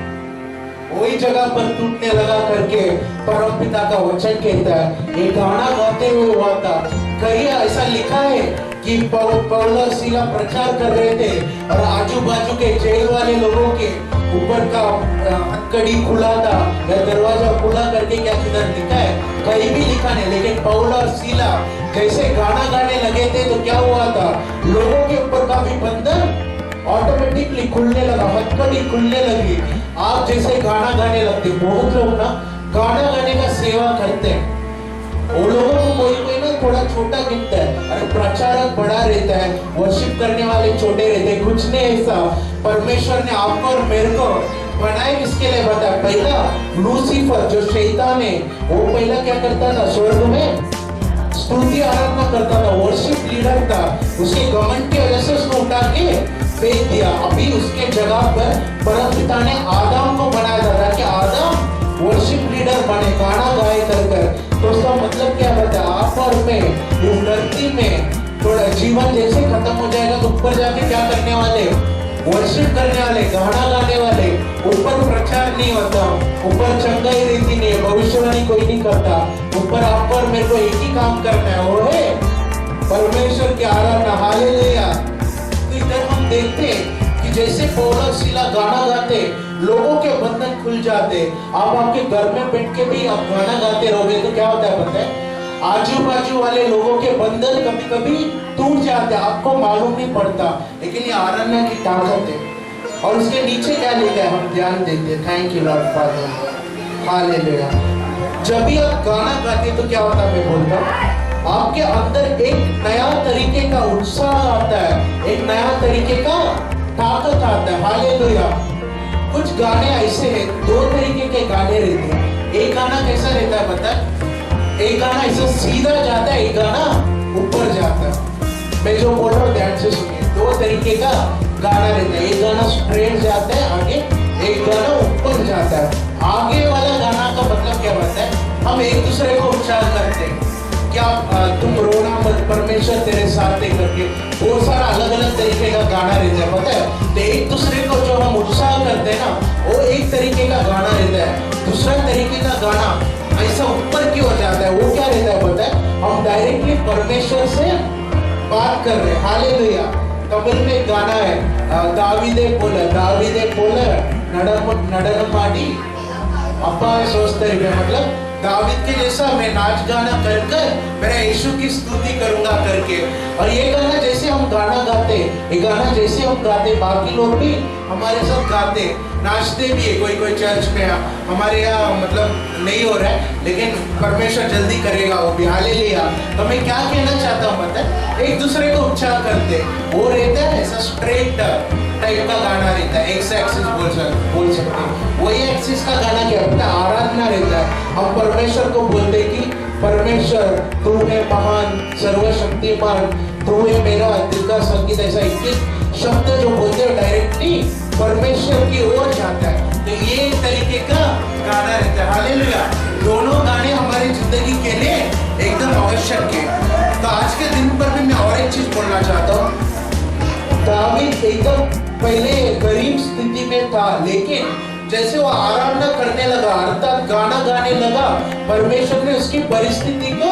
वही जगह पर टूटने लगा करके परमपिता का वचन कहता है। ये गाना गाते हुए हुआ था। कहीं ऐसा लिखा है कि पौलुस सीला प्रचार कर रहे थे और आजू बाजू के जेल वाले लोगों के ऊपर का हथकड़ी खुला था या दरवाजा खुला करके क्या किधर लिखा है, कहीं भी लिखा नहीं। लेकिन पौलुस और सीला जैसे गाना गाने लगे थे तो क्या हुआ था, लोगों के ऊपर का भी बंधन ऑटोमेटिकली खुलने लगा, हथकड़ी खुलने लगी। आप जैसे गाना गाने लगते, बहुत लोग ना गाना गाने का सेवा करते हैं, वो लोगों को कोई कोई ना थोड़ा छोटा दिखता है और प्रचारक बड़ा रहता है, वर्शिप करने वाले छोटे रहते हैं। कुछ नहीं ऐसा, परमेश्वर ने आपको और मेरे को बनाए किसके लिए बताया। पहला लूसीफर जो शैतान है, वो पहला क्या करता था, स्वर्ग में स्तुति आराधना करता था, वर्शिप लीडर था। उसके घमंड की वजह से उसको उठा के फेंक दिया। अभी उसके जगह पर परमपिता ने आदम को बनाया था ताकि आदम वर्शिप लीडर बने, गाना गाए कर। तो उसका मतलब क्या बता, आप और मैं इस धरती में थोड़ा जीवन जैसे खत्म हो जाएगा तो ऊपर जाके क्या करने वाले, वर्शिप करने वाले, गाना गाने वाले। ऊपर प्रचार नहीं होता, ऊपर चंगाई रहती नहीं है, भविष्यवाणी कोई नहीं करता। ऊपर आप और मेरे को एक ही काम करना है, वो है परमेश्वर की आराधना। हालेलुया। तो इधर हम देखते हैं कि जैसे पौलुस सीला गाना गाते, लोगों के बंधन खुल जाते। आप आपके घर में बैठ के भी आप गाना गाते रहोगे तो क्या होता है पता है, आजू बाजू वाले लोगों के बंधन कभी कभी टूट जाते, आपको मालूम नहीं पड़ता। लेकिन ये आराधना की ताकत है। और उसके नीचे क्या लिखा है, हम ध्यान देते हैं। Thank you lord father. Hallelujah. जब भी आप गाना गाते तो क्या होता है, मैं बोलता हूँ, आपके अंदर एक नया तरीके का उत्साह आता है, एक नया तरीके का ताकत आता है। हालेलुया। कुछ गाने ऐसे हैं, दो तरीके के गाने रहते हैं। एक गाना कैसा रहता है पता है, एक गाना ऐसा सीधा जाता है, एक गाना ऊपर जाता है। मैं जो बोल रहा हूँ ध्यान से सुनिए। दो तरीके का गाना रहता है, एक गाना स्ट्रेट जाता है आगे, एक गाना ऊपर जाता है। आगे वाला गाना का मतलब क्या होता है, हम एक दूसरे को उच्चार करते हैं, क्या तुम रोना मत, परमेश्वर तेरे साथ है करके। बहुत सारा अलग अलग तरीके का गाना रहता है पता है। तो एक दूसरे को जो हम उत्साह करते हैं ना, वो एक तरीके का गाना रहता है। दूसरा तरीके का गाना ऐसा ऊपर की हो जाता है, वो क्या रहता है पता है, हम डायरेक्टली परमेश्वर से बात कर रहे हैं। हालेलुया। तमिल में एक गाना है, दावीदे पोले नडन माडी अप्पा सोचते, मतलब दावीद के जैसा मैं नाच गाना कर मेरा यीशु की स्तुति करूंगा करके। और ये गाना जैसे हम गाना गाते, ये गाना जैसे हम गाते, बाकी लोग भी हमारे साथ गाते, नाचते भी है। कोई चर्च में हमारे यहाँ मतलब नहीं हो रहा है, लेकिन परमेश्वर जल्दी करेगा वो भी। हालेलुया। तो मैं क्या कहना चाहता हूँ पता है, एक दूसरे को उच्चार करते, वो रहता है ऐसा स्ट्रेट टाइप का गाना रहता है, एक्स एक्सिस बोल सकते हैं। वही एक्सिस का गाना क्या होता है, आराधना रहता है। हम परमेश्वर को बोलते कि परमेश्वर तू है महान, सर्वशक्तिमान, तू है मेरा दिल का संगीत। ऐसा एक शब्द जो बोलते हो डायरेक्टली परमेश्वर की ओर जाता है। तो ये एक तरीके का गाना रहता है। हालेलुया। दोनों गाने हमारी जिंदगी के लिए एकदम आवश्यक है। तो आज के दिन पर भी मैं और एक चीज बोलना चाहता हूँ, दावीद एकदम पहले गरीब स्थिति में था, लेकिन जैसे वो आराधना करने लगा, अर्थात गाना गाने लगा, परमेश्वर ने उसकी परिस्थिति को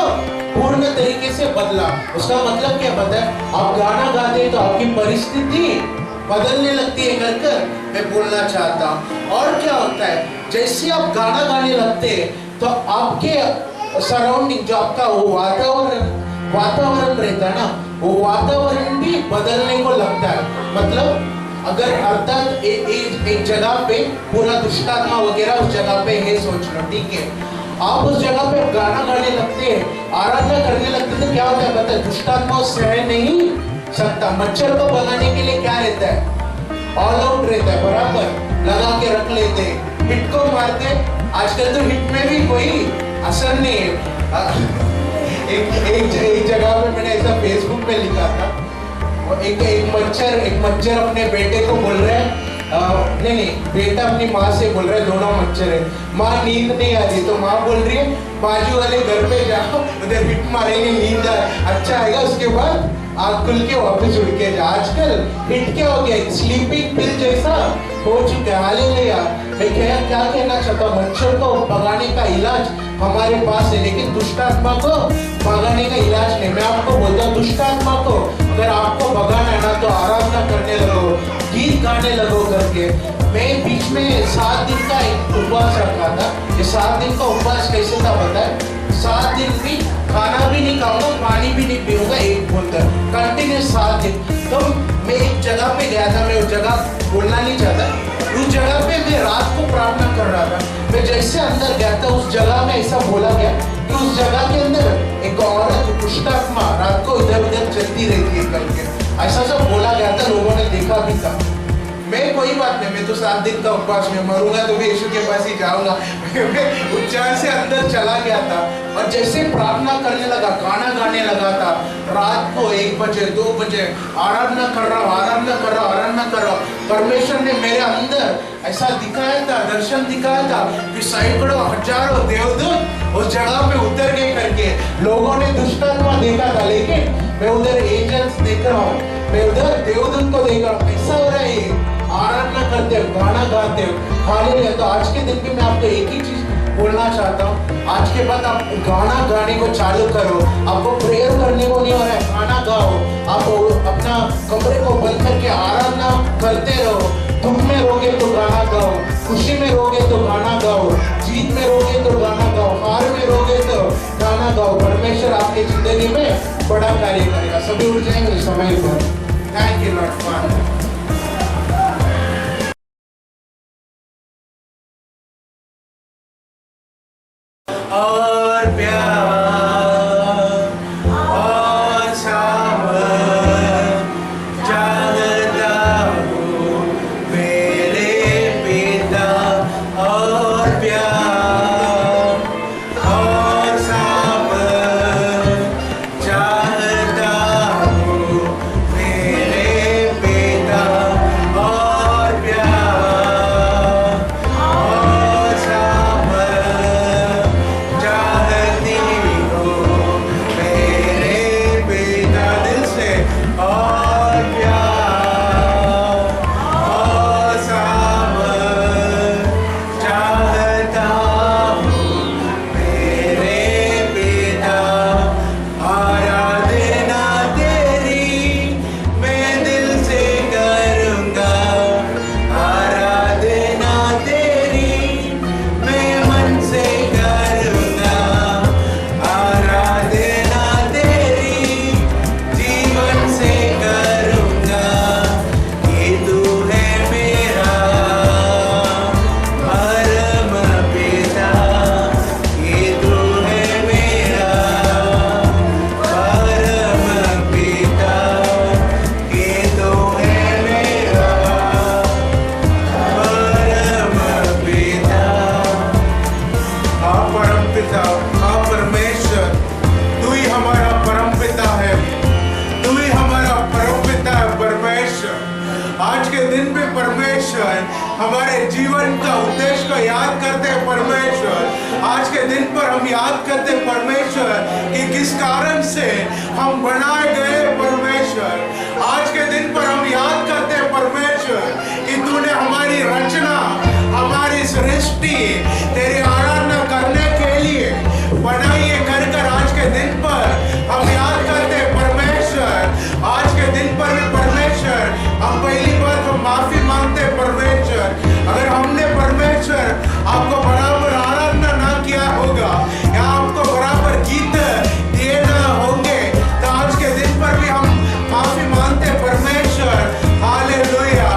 पूर्ण तरीके से बदला। उसका मतलब क्या पता है, आप गाना गाते हैं तो आपकी परिस्थिति बदलने लगती है कर मैं बोलना चाहता हूँ। और क्या होता है, जैसे आप गाना गाने लगते हैं तो आपके सराउंडिंग जो आपका वो वातावरण रहता है ना, वो वातावरण भी बदलने को लगता है। मतलब अगर अर्थात एक जगह पे पूरा दुष्टात्मा वगैरह उस जगह पे है, सोच लो, ठीक है, आप उस जगह पे गाना गाने लगते हैं, आराधना करने लगते हैं, तो क्या होता है पता है, दुष्टात्मा सह नहीं सकता। मच्छर को भगाने के लिए क्या रहता है, ऑल आउट रहता है, बराबर लगा के रख लेते हैं, हिट को मारते। आजकल तो हिट में भी कोई असर नहीं है। एक जगह पे मैंने ऐसा फेसबुक पे लिखा था, एक मच्छर अपने बेटे को बोल रहा है, नहीं बेटा अपनी माँ से बोल रहा है, दोनों मच्छर है, माँ नींद नहीं आ रही, तो माँ बोल रही है बाजू वाले घर पे जाओ, उधर हिट मारेंगे, नींद अच्छा आएगा, उसके बाद आँख खुल के वापस उठ के जा। आजकल हिट क्या हो गया, स्लीपिंग पिल जैसा हो चुका है। हालेलुया। मैं क्या कहना चाहता हूँ, मच्छर को भगाने का इलाज हमारे पास है, लेकिन दुष्ट आत्मा को भगाने का इलाज नहीं। मैं आपको बोलता हूँ, दुष्ट आत्मा को अगर आपको भगाना है ना तो आराधना करने लगो, गीत गाने लगो करके। मैं बीच में 7 दिन का एक उपवास रखा था। ये 7 दिन का उपवास कैसे था पता है? 7 दिन भी खाना भी नहीं खाऊंगा, पानी भी नहीं पीऊंगा, एक बूंद कंटिन्यू 7 दिन। तो मैं एक जगह पे गया था, मैं वो जगह बोलना नहीं चाहता। उस जगह पे मैं रात को प्रार्थना कर रहा था। मैं जैसे अंदर गया था, उस जगह में ऐसा बोला गया कि उस जगह के अंदर एक औरत दुष्ट आत्मा रात को इधर उधर चलती रहती है करके, ऐसा सब बोला गया था। लोगों ने देखा भी था। मैं कोई बात नहीं, मैं तो 7 दिन का उपवास में मरूंगा तो भी यीशु के पास ही जाऊंगा। मैं उच्चार से अंदर चला गया था और जैसे प्रार्थना करने लगा, गाना गाने लगा था, रात को 1 बजे 2 बजे आराधना कर रहा हूँ। परमेश्वर ने मेरे अंदर ऐसा दिखाया था, दर्शन दिखाया था कि सैकड़ों हजारों देवदूत उस जगह पे उतर गए करके। लोगों ने दुष्ट आत्मा देखा था, लेकिन मैं उधर एंजल्स देख रहा हूँ, मैं उधर देवदूत को देख रहा हूँ। ऐसा हो रहा है, आराधना करते हो, गाना गाते हो, हालेलुया। तो आज के दिन भी मैं आपको एक ही चीज बोलना चाहता हूँ, आज के बाद आप गाना गाने को चालू करो। आपको प्रेयर करने को नहीं हो रहा है, गाना गाओ। आप अपना कमरे को बंद करके आराधना करते रहो। दुख में रहोगे तो गाना गाओ, खुशी में रहोगे तो गाना गाओ, जीत में रहोगे तो गाना गाओ, हार में रहोगे तो गाना गाओ। परमेश्वर आपकी जिंदगी में बड़ा कार्य करेगा। सभी उठ जाएंगे समय पर। Thank you lord father. और प्यार और सावर चाहता हूँ मेरे पिता। और प्यार और सावर चाहता हूँ मेरे पिता। और प्यार और सावर चाहती हूँ मेरे पिता। दिल से और प्यार और सावर चाहता हूँ मेरे पिता। आराधना तेरी मैं दिल से करूँगा, आराधना तेरी मैं मन से करूँगा, आराधना तेरी जीवन से करूँगा। ये तू है मेरा परम पिता, ये तू है मेरा परम पिता, ये तू है मेरा परम पिता। हाँ परम पिता, हाँ परमेश्वर, तू ही हमारा परम पिता है, तू ही हमारा परम पिता है परमेश्वर। आज के दिन पे परमेश्वर हमारे जीवन का उद्देश्य को याद करते हैं परमेश्वर। आज के दिन पर हम याद करते हैं परमेश्वर कि किस कारण से हम बनाए गए परमेश्वर। आज के दिन पर हम याद करते हैं परमेश्वर कि तूने हमारी रचना, हमारी सृष्टि तेरी आराधना करने के लिए बनाई है। कर आज के दिन पर हम याद करते हैं परमेश्वर। आज के दिन पर भी परमेश्वर हम पहली बार हम माफी मांगते हैं परमेश्वर। अगर हमने परमेश्वर आपको बराबर आराधना ना किया होगा या आपको बराबर गीत दिए ना होंगे तो आज के दिन पर भी हम माफी मांगते हैं परमेश्वर। हालेलुया।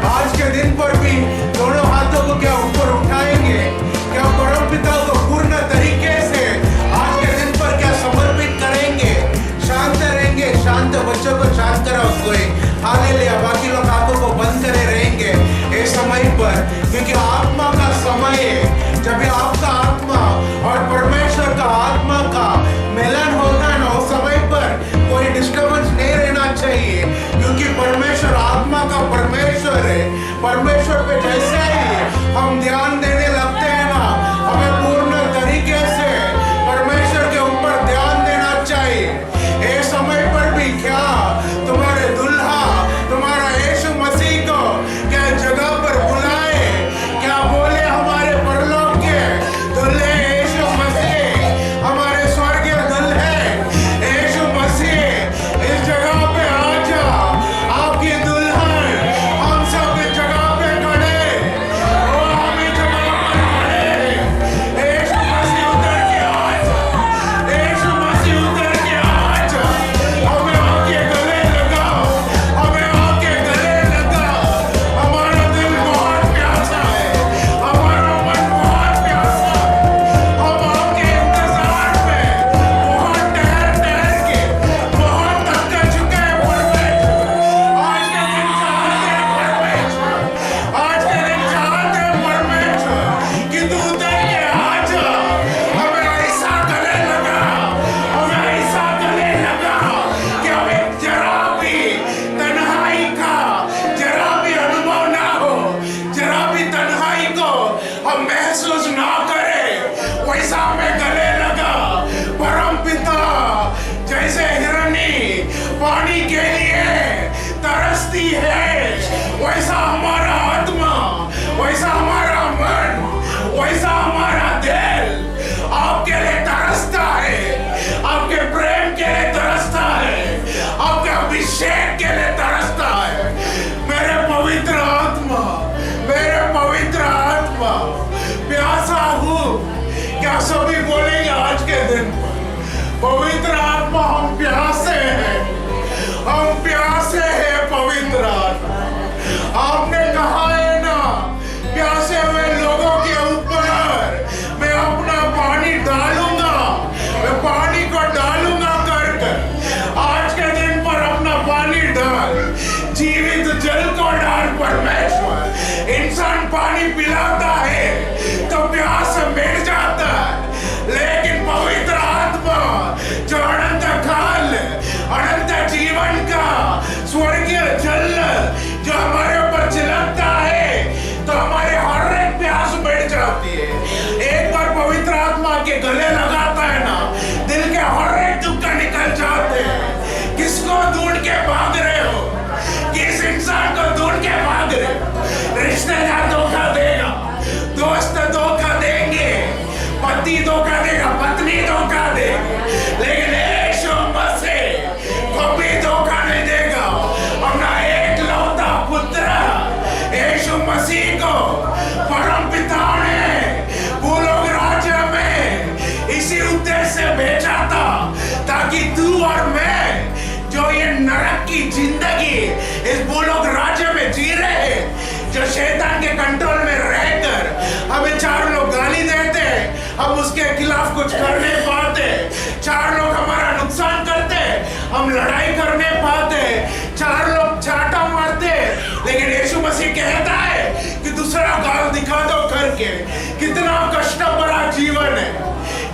आज के दिन पर भी दोनों हाथों को क्या ऊपर उठाएंगे, क्या परम पिता को पूर्ण तरीके से आज के दिन पर क्या समर्पित करेंगे, शांत रहेंगे। शांत बच्चों को शांत कराओ कोई। हालेलुया। बाकी लोग आंखों को बंद करे रहेंगे इस समय पर, क्योंकि आत्मा का समय है। जब ये आपका आत्मा और परमेश्वर का आत्मा का मिलन होता है ना, उस समय पर कोई डिस्टर्बेंस नहीं रहना चाहिए, क्योंकि परमेश्वर आत्मा का परमेश्वर है। परमेश्वर पे जैसे ही हम ध्यान देने लगते हैं ना, हमें पूर्ण तरीके से परमेश्वर के ऊपर ध्यान देना चाहिए। इस समय पर भी क्या तरसती है, वैसा हमारा आत्मा, वैसा हमारा मन, वैसा हमारा दिल आपके लिए तरसता है, आपके प्रेम के लिए तरसता है, आपके अभिषेक के लिए तरसता है। मेरे पवित्र आत्मा, मेरे पवित्र आत्मा, प्यासा हूँ। क्या सभी बोलेंगे आज के दिन पवित्र आत्मा, हम प्यासे हैं, हम प्यासे हैं पवित्र आत्मा। आपने कहा है ना, प्यासे हुए लोगों के ऊपर मैं अपना पानी डालूंगा, मैं पानी को डालूंगा कर कर। आज के दिन पर अपना पानी डाल, जीवित जल को डाल परमेश्वर। इंसान पानी पिलाता है तो प्यास मिट जाता है, लेकिन पवित्र आत्मा जो अनंत काल, अनंत जीवन का स्वर्गीय जल जो हमारे ऊपर छिलकता है, तो हमारे हर एक प्यास मिट जाती है। एक बार पवित्र आत्मा के गले लगाता है ना, दिल के हर एक दुख निकल जाते हैं। किसको ढूंढ के भाग रहे हो? किस इंसान को ढूंढ के भाग रहे हो? रिश्तेदार धोखा देगा, दोस्त धोखा देंगे, पति धोखा देगा, पत्नी धोखा देगी, लेकिन यीशु मसीह कभी धोखा नहीं देगा। अपना एकलौता पुत्र यीशु मसीह को परम पिता ने भूलोक राज्य में इसी उद्देश्य से भेजा था, ताकि तू और मैं जो ये नरक की जिंदगी इस भूलोक राज्य में जी रहे हैं, जो शैतान के कंट्रोल में रहकर हमें चार लोग गाली देते, हम उसके खिलाफ कुछ कर नहीं पाते, चार लोग हमारा नुकसान करते, हम लड़ाई कर नहीं पाते, चार लोग चाटा मारते, लेकिन यीशु मसीह कहता है कि दूसरा गाल दिखा दो करके। कितना कष्ट भरा जीवन है,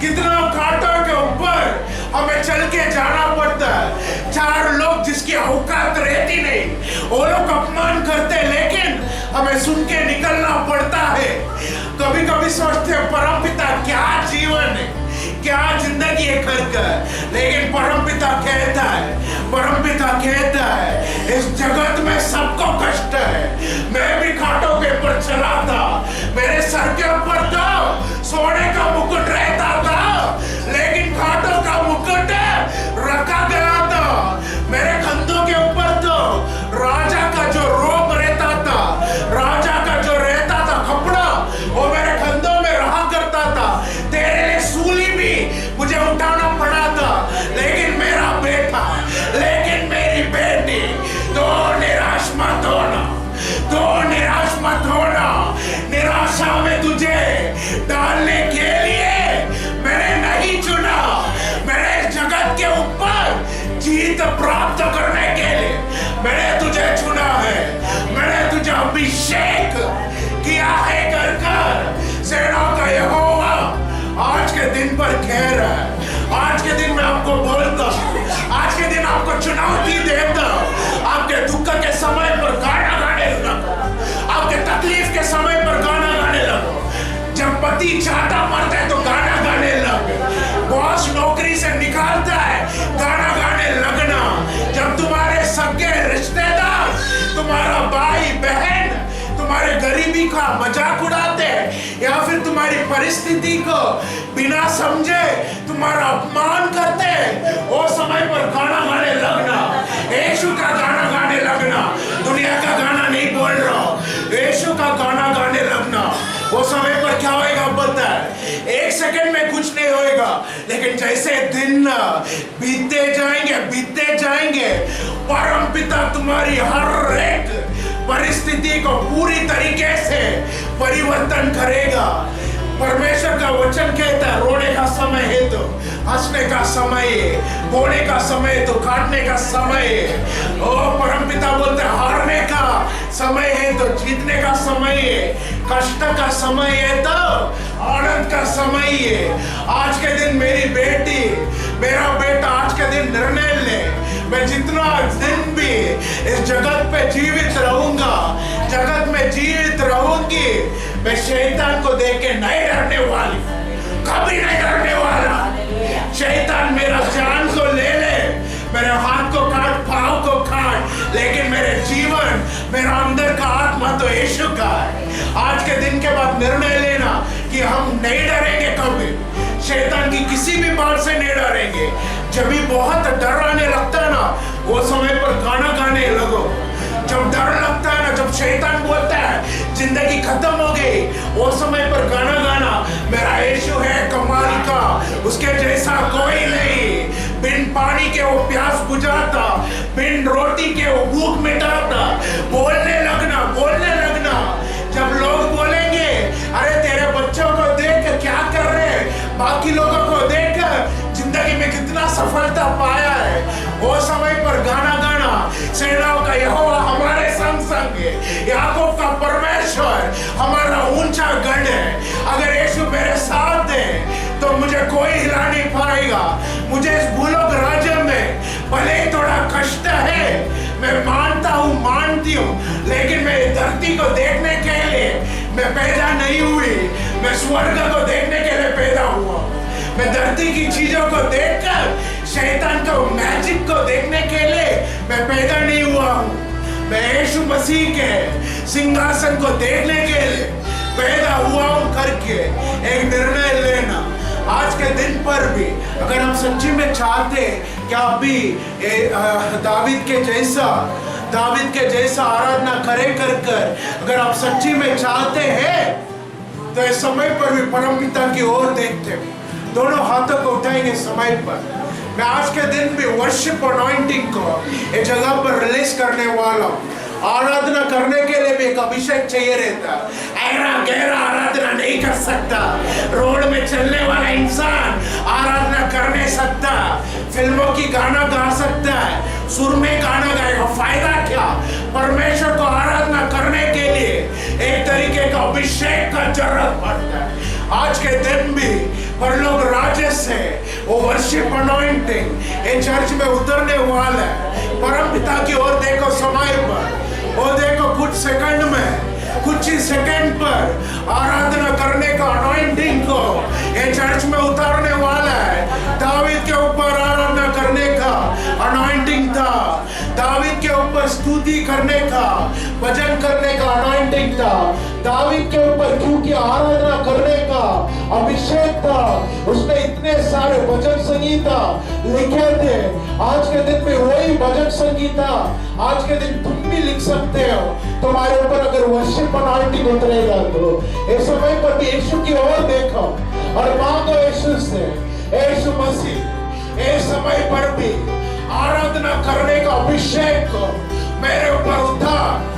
कितना कांटों के ऊपर हमें चल के जाना पड़ता है। चार लोग जिसकी औकात रहती नहीं, वो लोग अपमान करते, लेकिन हमें सुन के निकलना पड़ता है। कभी कभी सोचते हैं परमपिता क्या जीवन है, क्या जिंदगी है कर, लेकिन परमपिता कहता है, परमपिता कहता है इस जगत में सबको कष्ट है। मैं भी कांटों के ऊपर चला था, मेरे सर के ऊपर तो सोने का मुकुट रहता था, लेकिन कांटों का मुकुट रखा गया था। मेरे कंधों के ऊपर तो राजा का जो रोब रहता था, राजा का जो रहता था कपड़ा, वो मेरे कंधों में रहा करता था। तेरे लिए सूली भी मुझे उठाना पड़ा था, लेकिन मेरा बेटा, लेकिन मेरी बेटी, तो निराश मत होना, तो निराश मत होना। निराशा में तुझे डालने के लिए मैंने नहीं चुना, मैंने जगत के ऊपर जीत प्राप्त करने के लिए मैंने तुझे चुना है, मैंने तुझे अभिषेक किया है कर सेना का यहोवा आज के दिन पर कह रहा है। आज के दिन मैं आपको बोलता हूँ, आज के दिन आपको चुनौती देता हूँ। आपके दुख के समय पर गाना गाने लगो, आपके तकलीफ के समय पर गाना गाने लगो। जब पति चाटा मरता है तो गाना गाने लग, बॉस नौकरी से निकालता है गाना गाने लगना। जब तुम्हारे सगे रिश्तेदार, तुम्हारा भाई बहन तुम्हारे गरीबी का मजाक उड़ाते या फिर तुम्हारी परिस्थिति को बिना समझे तुम्हारा अपमान करते, वो समय पर गाना गाने लगना, यीशु का गाना गाने लगना। दुनिया का गाना नहीं बोल रहा, यीशु का गाना गाने लगना। वो समय पर क्या होएगा पता है? एक सेकंड में कुछ नहीं होएगा, लेकिन जैसे दिन बीतते जाएंगे, परमपिता तुम्हारी हर एक परिस्थिति को पूरी तरीके से परिवर्तन करेगा। परमेश्वर का वचन कहता है रोने का समय है तो हंसने का समय है, बोने का समय है तो काटने का समय है। ओ परमपिता बोलते हैं हारने का समय है तो जीतने का समय है, कष्ट का समय है तो आनंद का समय है। आज के दिन मेरी बेटी, मेरा बेटा आज के दिन निर्णय ले, मैं जितना दिन भी इस जगत पे जीवित रहूंगा, जगत में जीवित रहूंगी, मैं शैतान को देख के नहीं डरने वाली, कभी नहीं डरने वाला। शैतान मेरा जान को ले ले, मेरे हाथ को काट, पाँव को काट, लेकिन मेरे जीवन तो यीशु का है। आज के दिन के बाद निर्णय लेना कि हम नहीं डरेंगे कभी, शैतान की किसी भी बात से नहीं डरेंगे। जब भी बहुत डर आने लगता है ना, वो समय पर गाना गाने लगो। जब डर लगता है ना, जब शैतान बोलता है जिंदगी खत्म हो गई, वो समय पर गाना गाना, मेरा यीशु है कमाल का, उसके जैसा कोई नहीं। बिन पानी के वो प्यास बुझाता, बिन रोटी के वो भूख मिटाता। बोलने लगना, बोलने लगना। जब लोग बोलेंगे अरे तेरे बच्चों को देख क्या कर रहे हैं, बाकी लोगों को देख जिंदगी में कितना सफलता पाया है, वो समय पर गाना गाना, सेनाओं का यहोवा हमारे संग संग है, याकूब का परमेश्वर हमारा ऊंचा गढ़ है। अगर यीशु मेरे साथ है तो मुझे कोई हिला नहीं पाएगा। मुझे इस भूलोक राज्य में भले ही थोड़ा कष्ट है, मैं मानता हूँ, मानती हूँ, लेकिन मैं धरती को देखने के लिए मैं पैदा नहीं हुई, मैं स्वर्ग को देखने के लिए पैदा हुआ। मैं धरती की चीजों को देखकर शैतान को मैजिक को देखने के लिए मैं पैदा नहीं हुआ हूँ। मैं यीशु मसीह के सिंहासन को देखने के लिए पैदा हुआ हूँ करके एक निर्णय लेना। आज के दिन पर भी अगर हम सच्ची में चाहते हैं कि आप भी दावीद के जैसा आराधना करें कर अगर आप सच्ची में चाहते हैं तो इस समय पर भी परमपिता की ओर देखते हैं, दोनों हाथों को उठाएंगे समय पर। मैं आज के दिन भी वर्शिप अनॉइंटिंग को एक जगह पर रिलीज करने वाला हूँ। आराधना करने के लिए भी एक अभिषेक चाहिए रहता है। ऐरा गहरा आराधना नहीं कर सकता। रोड में चलने वाला इंसान आराधना कर नहीं सकता। फिल्मों की गाना गा सकता है, सुर में गाना गाएगा, फायदा क्या? परमेश्वर को आराधना करने के लिए एक तरीके का अभिषेक का जरूरत पड़ता है। आज के दिन भी परलोक राज्य से वो वर्शिप अनॉइंटिंग इन चर्च में उतरने वाला है। परमपिता की ओर देखो समय पर, वो देखो कुछ सेकंड में, कुछ ही सेकंड पर आराधना करने का अनॉइंटिंग को ये चर्च में उतारने वाला है। दावीद के ऊपर आराधना करने का अनॉइंटिंग था, दावीद के ऊपर स्तुति करने का, भजन करने का अनॉइंटिंग था, दावीद के ऊपर क्योंकि आराधना करने का अभिषेक था, उसने इतने सारे भजन संगीता लिखे थे। आज के दिन में वही भजन संगीता आज के दिन तुम भी लिख सकते हो। तुम्हारे ऊपर अगर वर्शिप अनॉइंटिंग उतरेगा तो इस समय पर भी यीशु की ओर देखो और मांगो यीशु से, यीशु मसीह इस समय पर भी आराधना करने का अभिषेक को मेरे ऊपर उतार।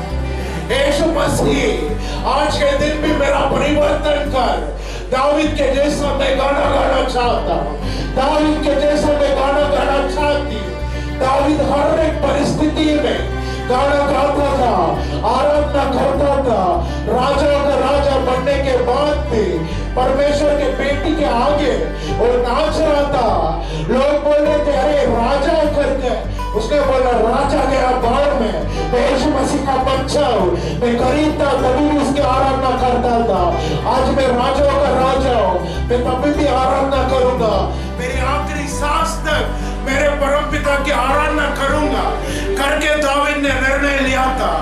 यीशु मसीह आज के दिन भी मेरा परिवर्तन कर। दावीद के जैसा मैं गाना गाना चाहता हूँ, दावीद के जैसा मैं गाना गाना चाहती हूँ। दावीद हर एक परिस्थिति में गाना गाता था, आराधना करता था। राजा का राजा बनने के बाद भी परमेश्वर के बेटी के आगे वो नाच रहा था। लोग बोल रहे थे अरे राजा करके, उसने बोला राजा गया बाढ़ में, मैं यीशु मसीह का बच्चा हूँ, मैं गरीब था तभी भी उसकी आराधना करता था। आज मैं राजाओं का राजा हूँ, मैं तभी भी आराधना करूंगा। मेरी आखिरी सांस तक मेरे परमपिता की आराधना करूंगा करके दावीद ने निर्णय लिया था।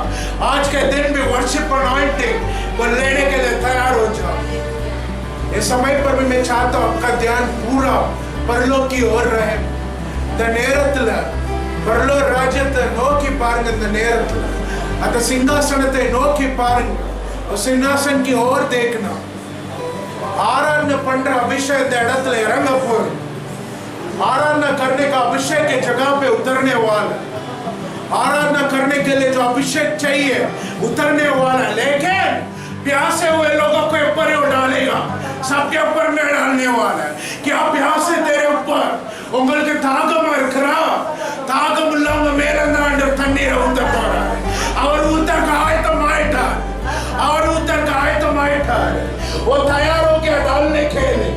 आज के दिन भी वर्शिप अनॉइंटिंग को लेने के लिए तैयार हो जाओ। इस समय पर भी मैं चाहता हूँ आपका ध्यान पूरा परलोक की ओर रहे। परलोक राज्यத்தை நோக்கி பாருங்க। இந்த நேரத்துல அந்த சிங்காசனத்தை நோக்கி பாருங்க, उस सिंहासन की ओर देखना। आराधना பண்ற अभिषेक இந்த இடத்துல இறங்க போகுது। आराधना करने का अभिषेक की जगह पे उतरने वाला, आराधना करने के लिए जो अभिषेक चाहिए उतरने वाला। लेकिन प्यासे हुए लोगों को ऊपर ही डालेगा, सबके ऊपर नहीं डालने वाला है। क्या प्यासे तेरे ऊपर உங்களுக்கு தாகம் இருக்கிறா? தாகம் இல்லாம மேலந்த ஆண்டவர் தண்ணீரை ஊத்த போறார்। அவர் ஊத்தக்கு ஆயத்தமாயிட்டார், அவர் ஊத்தக்கு ஆயத்தமாயிட்டார்। वो तैयार हो गया डालने के लिए,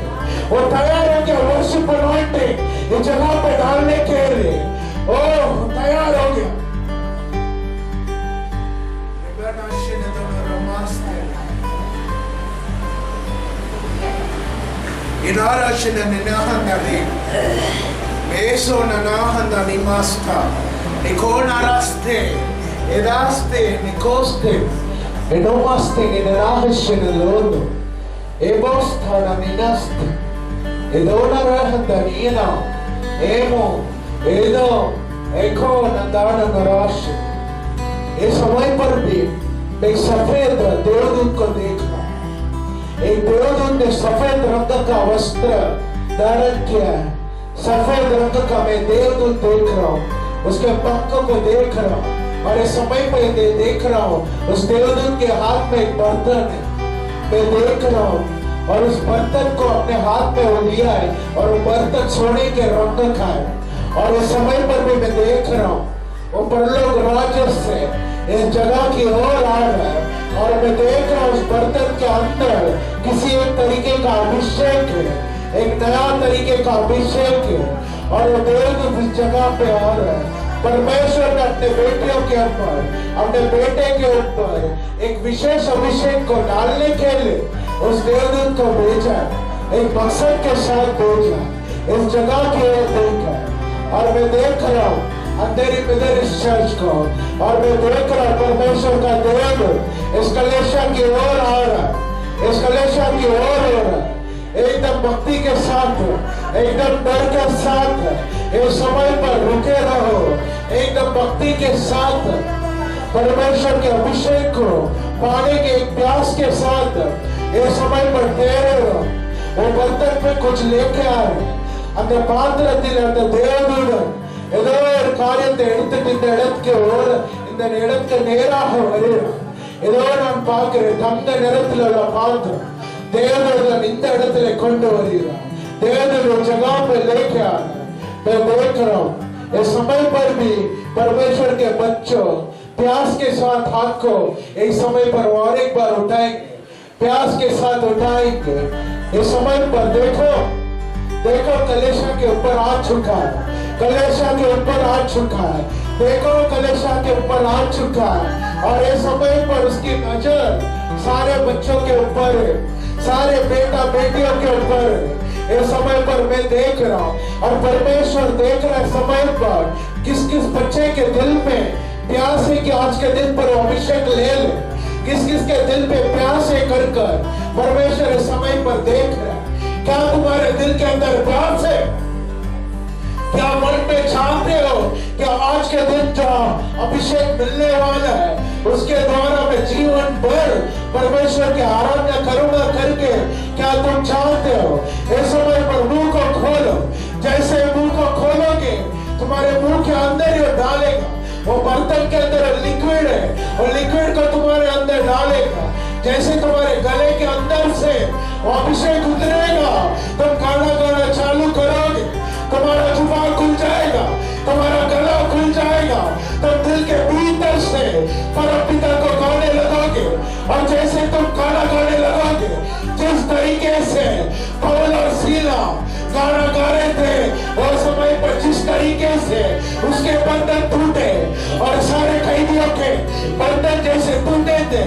वो तैयार हो गया वर्शिप अनॉइंटिंग इस जगह पे डालने के लिए। ओ तैयार हो गया। Inarashina ninahangari, meso nanahanda nimaska, nikonaraste, edaste, nikoste, Enomaste ninahashin lono. Ebostana minaste. Edona rahanda nina. Emo. Edo. Eko nandana narash. इस समय पर भी एक सफेद देवदूत को देखा। एक देवदूत ने सफेद रंग का वस्त्र धारण किया है। सफेद रंग का मैं देवदूत देख रहा हूँ, उसके पंखों को देख रहा हूँ, और इस समय पर देख रहा हूँ उस देवदूत के हाथ में एक बर्तन है। मैं देख रहा हूँ और उस बर्तन को अपने हाथ में वो लिया है और वो बर्तन सोने के रंग का है। और इस समय पर भी मैं देख रहा हूँ वो परलोक राज्य से इस जगह की ओर आ रहा है, और मैं देख रहा हूँ उस बर्तन के अंदर किसी एक तरीके का अभिषेक है, एक नया तरीके का अभिषेक है, और वो देवदूत इस जगह पे आ रहा है। परमेश्वर ने अपने बेटियों के ऊपर, अपने बेटे के ऊपर एक विशेष अभिषेक को डालने के लिए उस देवदूत को भेजा, एक मकसद के साथ भेजा, इस जगह की ओर देखा। और मैं देख रहा हूँ अंधेरी बिधर इस चर्च को, और मैं देख रहा हूँ परमेश्वर का देव इस कलेशा की ओर आ रहा है, इस कलेशा की ओर हो रहा है, एकदम भक्ति के साथ, एकदम डर के साथ। इस समय पर रुके रहो, एकदम भक्ति के साथ परमेश्वर के अभिषेक को पाने के एक प्यास के साथ इस समय पर ठहरे रहो। वो बर्तन पे कुछ लेके आ रहे, அந்த பாத்திரத்தில் அந்த தேவதூதன் ஏதோ ஒரு காரியத்தை எடுத்துட்டு இந்த இடத்துக்கு நேராக வருகிறான். ஏதோ நான் பார்க்கிறேன், தங்க நிறத்தில் உள்ள பாத்திரம் தேவதூதன் இந்த இடத்துல கொண்டு வருகிறான். देवदूत जगह पे लेके आ रहा है। मैं देख रहा हूँ इस समय पर भी परमेश्वर के बच्चों प्यास के साथ हाथ को एक समय पर और एक बार उठाएंगे, प्यास के साथ उठाएंगे। इस समय पर देखो कलेशा के ऊपर आ चुका है, कलेशा के ऊपर आ चुका है, देखो कलेशा के ऊपर आ चुका है। और इस समय पर उसकी नजर सारे बच्चों के ऊपर है, सारे बेटा बेटियों के ऊपर है। इस समय पर मैं देख रहा हूँ और परमेश्वर देख रहा है समय पर किस किस बच्चे के दिल में प्यास है कि आज के दिन पर वो अभिषेक ले ले, किस किस के दिल पे प्यास है कर परमेश्वर इस समय पर देख रहा है। क्या तुम्हारे दिल के अंदर प्यास है? क्या मन में चाहते हो कि आज के दिन जो अभिषेक मिलने वाला है उसके द्वारा मैं जीवन भर परमेश्वर की आराधना करूंगा करके क्या तुम चाहते हो? इस समय पर मुंह को खोलो, जैसे मुंह को खोलोगे तुम्हारे मुंह के अंदर ये डालेगा, वो बर्तन के अंदर लिक्विड है, और लिक्विड को तुम्हारे अंदर डालेगा। जैसे तुम्हारे गले के अंदर से वो अभिषेक उतरेगा, तुम गाना गाना चालू करोगे, तुम्हारा जुबान खुल जाएगा, तुम्हारा गला खुल जाएगा, तुम दिल के भीतर से परमपिता को गाने लगोगे। और जैसे तुम गाना गाने लगोगे, जिस तरीके से पौल और सीला गाना गा रहे थे उस समय पर, जिस तरीके से उसके बंधन टूटे और सारे कैदियों के बंधन जैसे टूटे थे,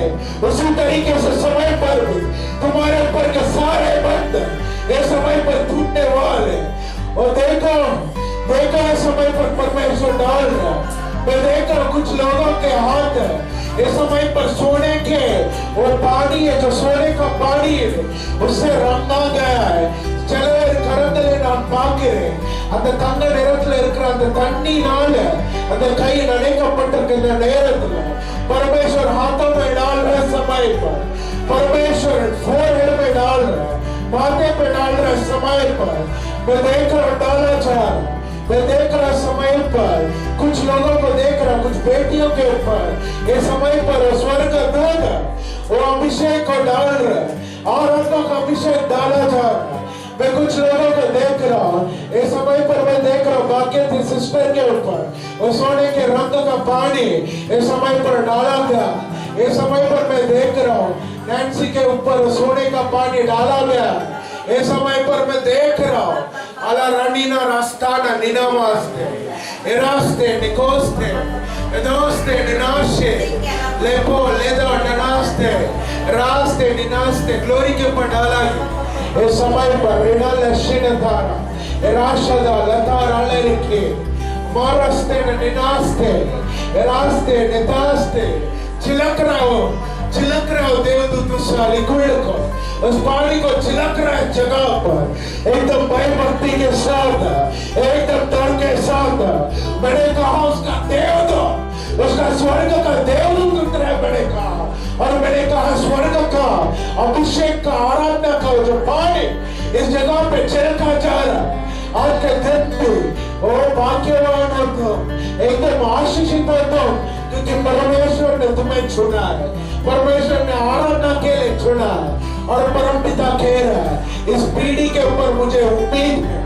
उसी तरीके से समय पर भी तुम्हारे ऊपर के सारे बंधन इस समय पर टूटने वाले। और देखो इस समय पर परमेश्वर डाल रहा है। मैं देख रहा हूं कुछ लोगों के हाथ इस समय पर सोने के वो पानी है, जो सोने का पानी है उससे रंगा गया है। சிலர் கரங்களை நான் பார்க்கிறேன், அந்த தங்க நிறத்துல இருக்கிற அந்த தண்ணினால அந்த கை நனைக்கப்பட்டிருக்கிற நேரத்துல परमेश्वर हाथों में डाल रहे समय पर, परमेश्वर फोरहेड में डाल रहे, माथे पे डाल रहे समय पर। मैं देख रहा डाला जा रहा, मैं देख रहा समय पर कुछ लोगों को देख रहा, कुछ बेटियों के ऊपर ये समय पर स्वर्ग का दूत वो अभिषेक को डाल रहा है, औरतों का अभिषेक डाला जा रहा है। मैं कुछ लोगों को देख रहा हूँ इस समय पर, मैं देख रहा हूँ बाकी थी सिस्टर के ऊपर वो सोने के रंग का पानी इस समय पर डाला गया। इस समय पर मैं देख रहा हूँ नैन्सी के ऊपर सोने का पानी डाला गया। इस समय पर मैं देख रहा हूँ अला रनीना रास्ताना निनामास्ते इरास्ते निकोस्ते एदोस्ते निनाशे लेपो लेदो ननास्ते रास्ते निनास्ते ग्लोरी के ऊपर डाला गया। इस समय पर रिना लशीन थारा इराशदा लतार अलेरिके मारस्ते निनास्ते इरास्ते नितास्ते चिलक रहा हो चिलक रहे हो देवदूत उस लिक्विड को, उस पानी को चिलक रहा है जगह पर, एकदम भयभक्ति के साथ, एकदम डर के साथ। मैंने कहा उसका देवदूत, उसका स्वर्ग का देवदूत उतरा, मैंने कहा। और मैंने कहा स्वर्ग का अभिषेक का आराधना का जो पानी इस जगह पे छिड़का जा रहा आज के दिन भी, ओ भाग्यवान हो तुम, एकदम आशीषित हो तुम, क्योंकि परमेश्वर ने तुम्हें चुना है, परमेश्वर ने आराधना के लिए चुना है। और परमपिता कह रहा है इस पीढ़ी के ऊपर मुझे उम्मीद है,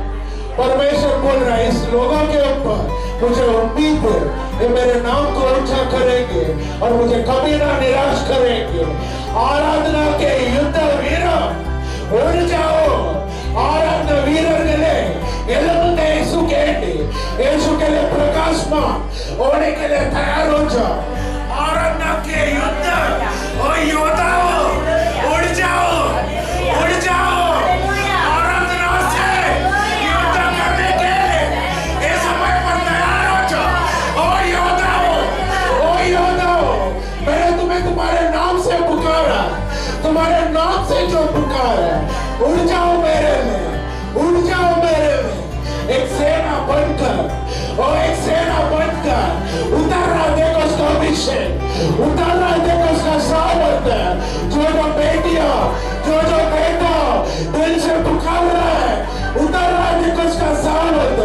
परमेश्वर बोल रहा है इस लोगों के ऊपर मुझे उम्मीद है, ये मेरे नाम को ऊंचा करेंगे और मुझे कभी ना निराश करेंगे। आराधना के युद्ध वीरों उड़ जाओ, आराधना वीरர்களே எழுந்து இயேசு கேட்டு இயேசு के लिए प्रकाशमान होने के लिए तैयार हो जाओ। आराधना के युद्ध और योद्धाओं उड़ जाओ, उड़ जाओ, आराधना से युद्ध करने के ये समय पर तैयार हो जाओ। और योद्धाओं, ओ योद्धाओं, मैंने तुम्हें तुम्हारे नाम से पुकारा, तुम्हारे नाम से जो पुकारा, उड़ जाओ मेरे में, उड़ जाओ मेरे में। एक सेना बनकर, और एक सेना बनकर उतर रहा, देखो उसका अभिषेक, उतर रहा, देखो उसका सामर्थ। जो बेटियां, जो बेटा दिल से पुकार रहा है, उतर रहा, देखो उसका सामर्थ।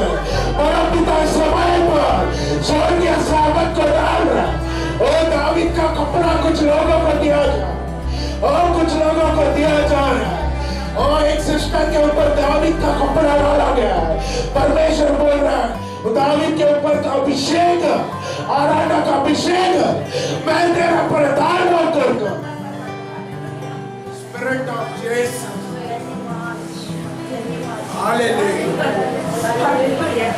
परमपिता समय पर स्वर्गीय सामर्थ को डाल रहा। और दावीद का कपड़ा कुछ लोगों को दिया जा, और कुछ लोगों को दिया जा रहा है। और एक सिस्टर के ऊपर दावीद का कपड़ा डाला गया है। परमेश्वर बोल रहा है दावीद के ऊपर का अभिषेक, आराधना का अभिषेक मैं तेरा प्रदान करूंगा। Spirit of Jesus, hallelujah, hallelujah,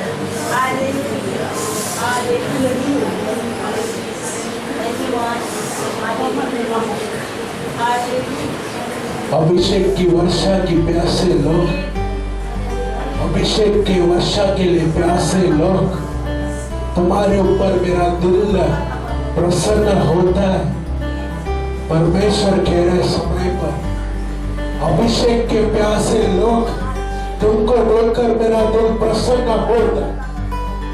अभिषेक की वर्षा की प्यासे लोग, अभिषेक की वर्षा के लिए प्यासे लोग, तुम्हारे ऊपर मेरा दिल प्रसन्न होता है। परमेश्वर कह रहे समय पर अभिषेक के प्यासे लोग, तुमको देखकर मेरा दिल प्रसन्न होता है।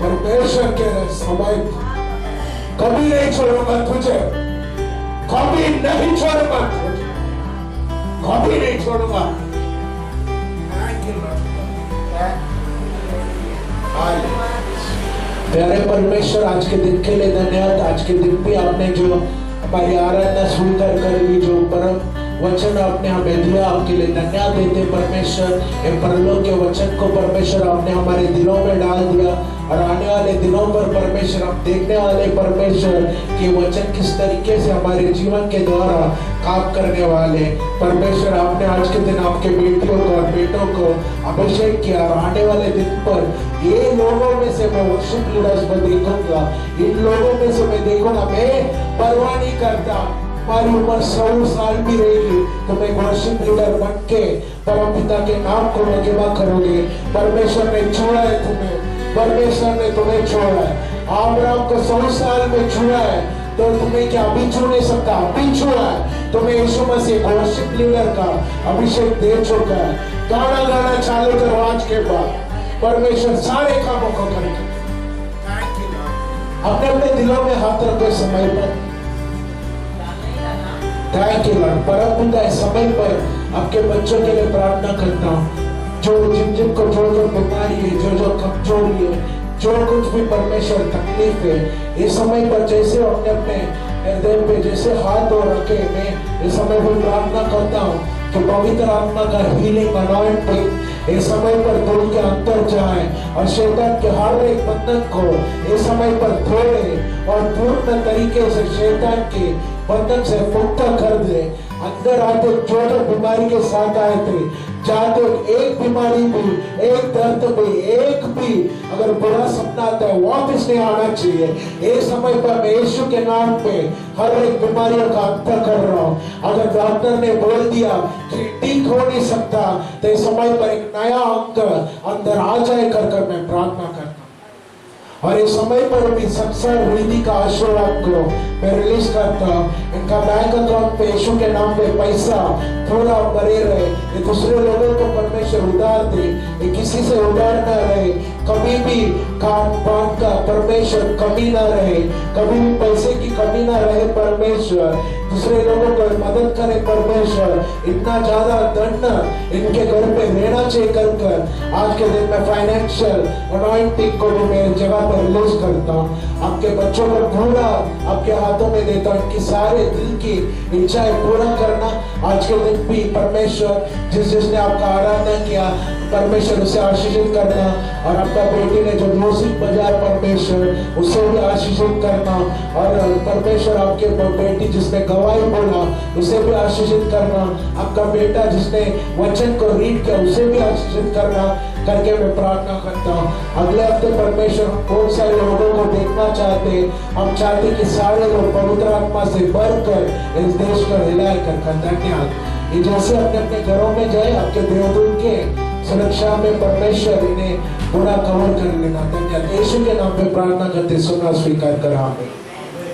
परमेश्वर कह रहे समय कभी नहीं छोड़ूंगा तुझे, कभी नहीं छोड़ूंगा तुझे, कभी नहीं छोड़ूंगा। प्यारे परमेश्वर, आज के दिन के लिए धन्यवाद। आज के दिन भी आपने जो हमारी आराधना स्वीकार करी, जो परम वचन आपने हमें दिया, आपके लिए धन्यवाद देते परमेश्वर। ये परलोक के वचन को परमेश्वर आपने हमारे दिलों में डाल दिया, और आने वाले दिनों पर परमेश्वर हम देखने वाले परमेश्वर कि वचन किस तरीके से हमारे जीवन के द्वारा काम करने वाले। परमेश्वर आपने आज के दिन आपके बेटियों को और बेटों को अभिषेक किया, और आने वाले दिन पर ये लोगों में से मैं वर्शिप लीडर्स को देखूंगा, इन लोगों में से मैं देखूंगा, मैं परवाह नहीं करता हमारी उम्र 100 साल भी रहेगी, तुम एक वर्शिप लीडर बन के परमपिता के नाम को महिमा करोगे। परमेश्वर ने छोड़ा है तुम्हें, परमेश्वर ने तुम्हें छोड़ा है। अब्राहम को 100 साल में छुआ है, तो तुम्हें क्या अभी छू नहीं सकता? अभी छुआ है तुम्हें। यीशु मसीह वर्शिप लीडर का अभिषेक दे चुका है। गाना गाना चालू करो आज के बाद, परमेश्वर सारे कामों को करेगा। अपने अपने दिलों में हाथ रखो समय पर। Thank you Lord. परमपिता इस समय पर आपके बच्चों के लिए प्रार्थना करता हूँ, जिनको जो बीमारी है, जो कमजोरी है, जो कुछ भी परमेश्वर तकलीफ है, इस समय पर जैसे अपने अपने हृदय पे जैसे हाथ और रखे, मैं इस समय पर प्रार्थना करता हूँ कि पवित्र आत्मा का हीलिंग अनॉइंटिंग इस समय पर दिल के अंदर जाए, और शैतान के हर एक बंधन को इस समय पर तोड़े, और पूर्ण तरीके से शैतान के बंधन से मुक्त कर दे। अंदर आते जो बीमारी के साथ आए थे, जाते एक बीमारी भी, एक दर्द भी, एक भी अगर बुरा सपना आता है वापस नहीं आना चाहिए। एक समय पर मैं यीशु के नाम पे हर एक बीमारियों का अंत कर रहा हूँ। अगर डॉक्टर ने बोल दिया कि ठीक हो नहीं सकता, तो इस समय पर एक नया अंग अंदर आ जाए कर मैं प्रार्थना करता हूँ। और इस समय पर भी सबसे वृद्धि का आशीर्वाद को मैं रिलीज करता हूँ। इनका बैंक अकाउंट पे यीशु के नाम पे पैसा थोड़ा बने रहे, ये दूसरे लोगों को परमेश्वर उधार दे, ये किसी से उधार न रहे, कभी भी काम पान का परमेश्वर कमी ना रहे, कभी भी पैसे की कमी ना रहे परमेश्वर, दूसरे लोगों को मदद करे परमेश्वर, इतना ज्यादा दंड इनके घर पे रहना चाहिए कर आज के दिन में फाइनेंशियल अनॉइंटिंग को भी मैं जगह पर रिलीज करता हूँ। आपके बच्चों को पूरा आपके हाथों में देता हूँ, इनकी सारे दिल की इच्छाएं पूरा करना। आज के दिन भी परमेश्वर जिसने आपका आराधना किया परमेश्वर उसे आशीषित करना, और आपका बेटी ने जो म्यूजिक बजाया परमेश्वर उसे भी आशीषित करना, और परमेश्वर आपके बेटी जिसने गवाही बोला उसे भी आशीषित करना, आपका बेटा जिसने वचन को रीड किया उसे भी आशीषित करना करके मैं प्रार्थना करता हूँ। अगले हफ्ते परमेश्वर बहुत सारे लोगों को देखना चाहते, हम चाहते कि सारे लोग पवित्र आत्मा से भरकर इस देश को हिलाए कर धन्यवाद। ये जैसे अपने अपने घरों में जाए आपके देवदूत के सुरक्षा में परमेश्वर इन्हें पूरा कवर कर लेना। धन्यवाद। यीशु के नाम पे प्रार्थना करते सुना स्वीकार करा।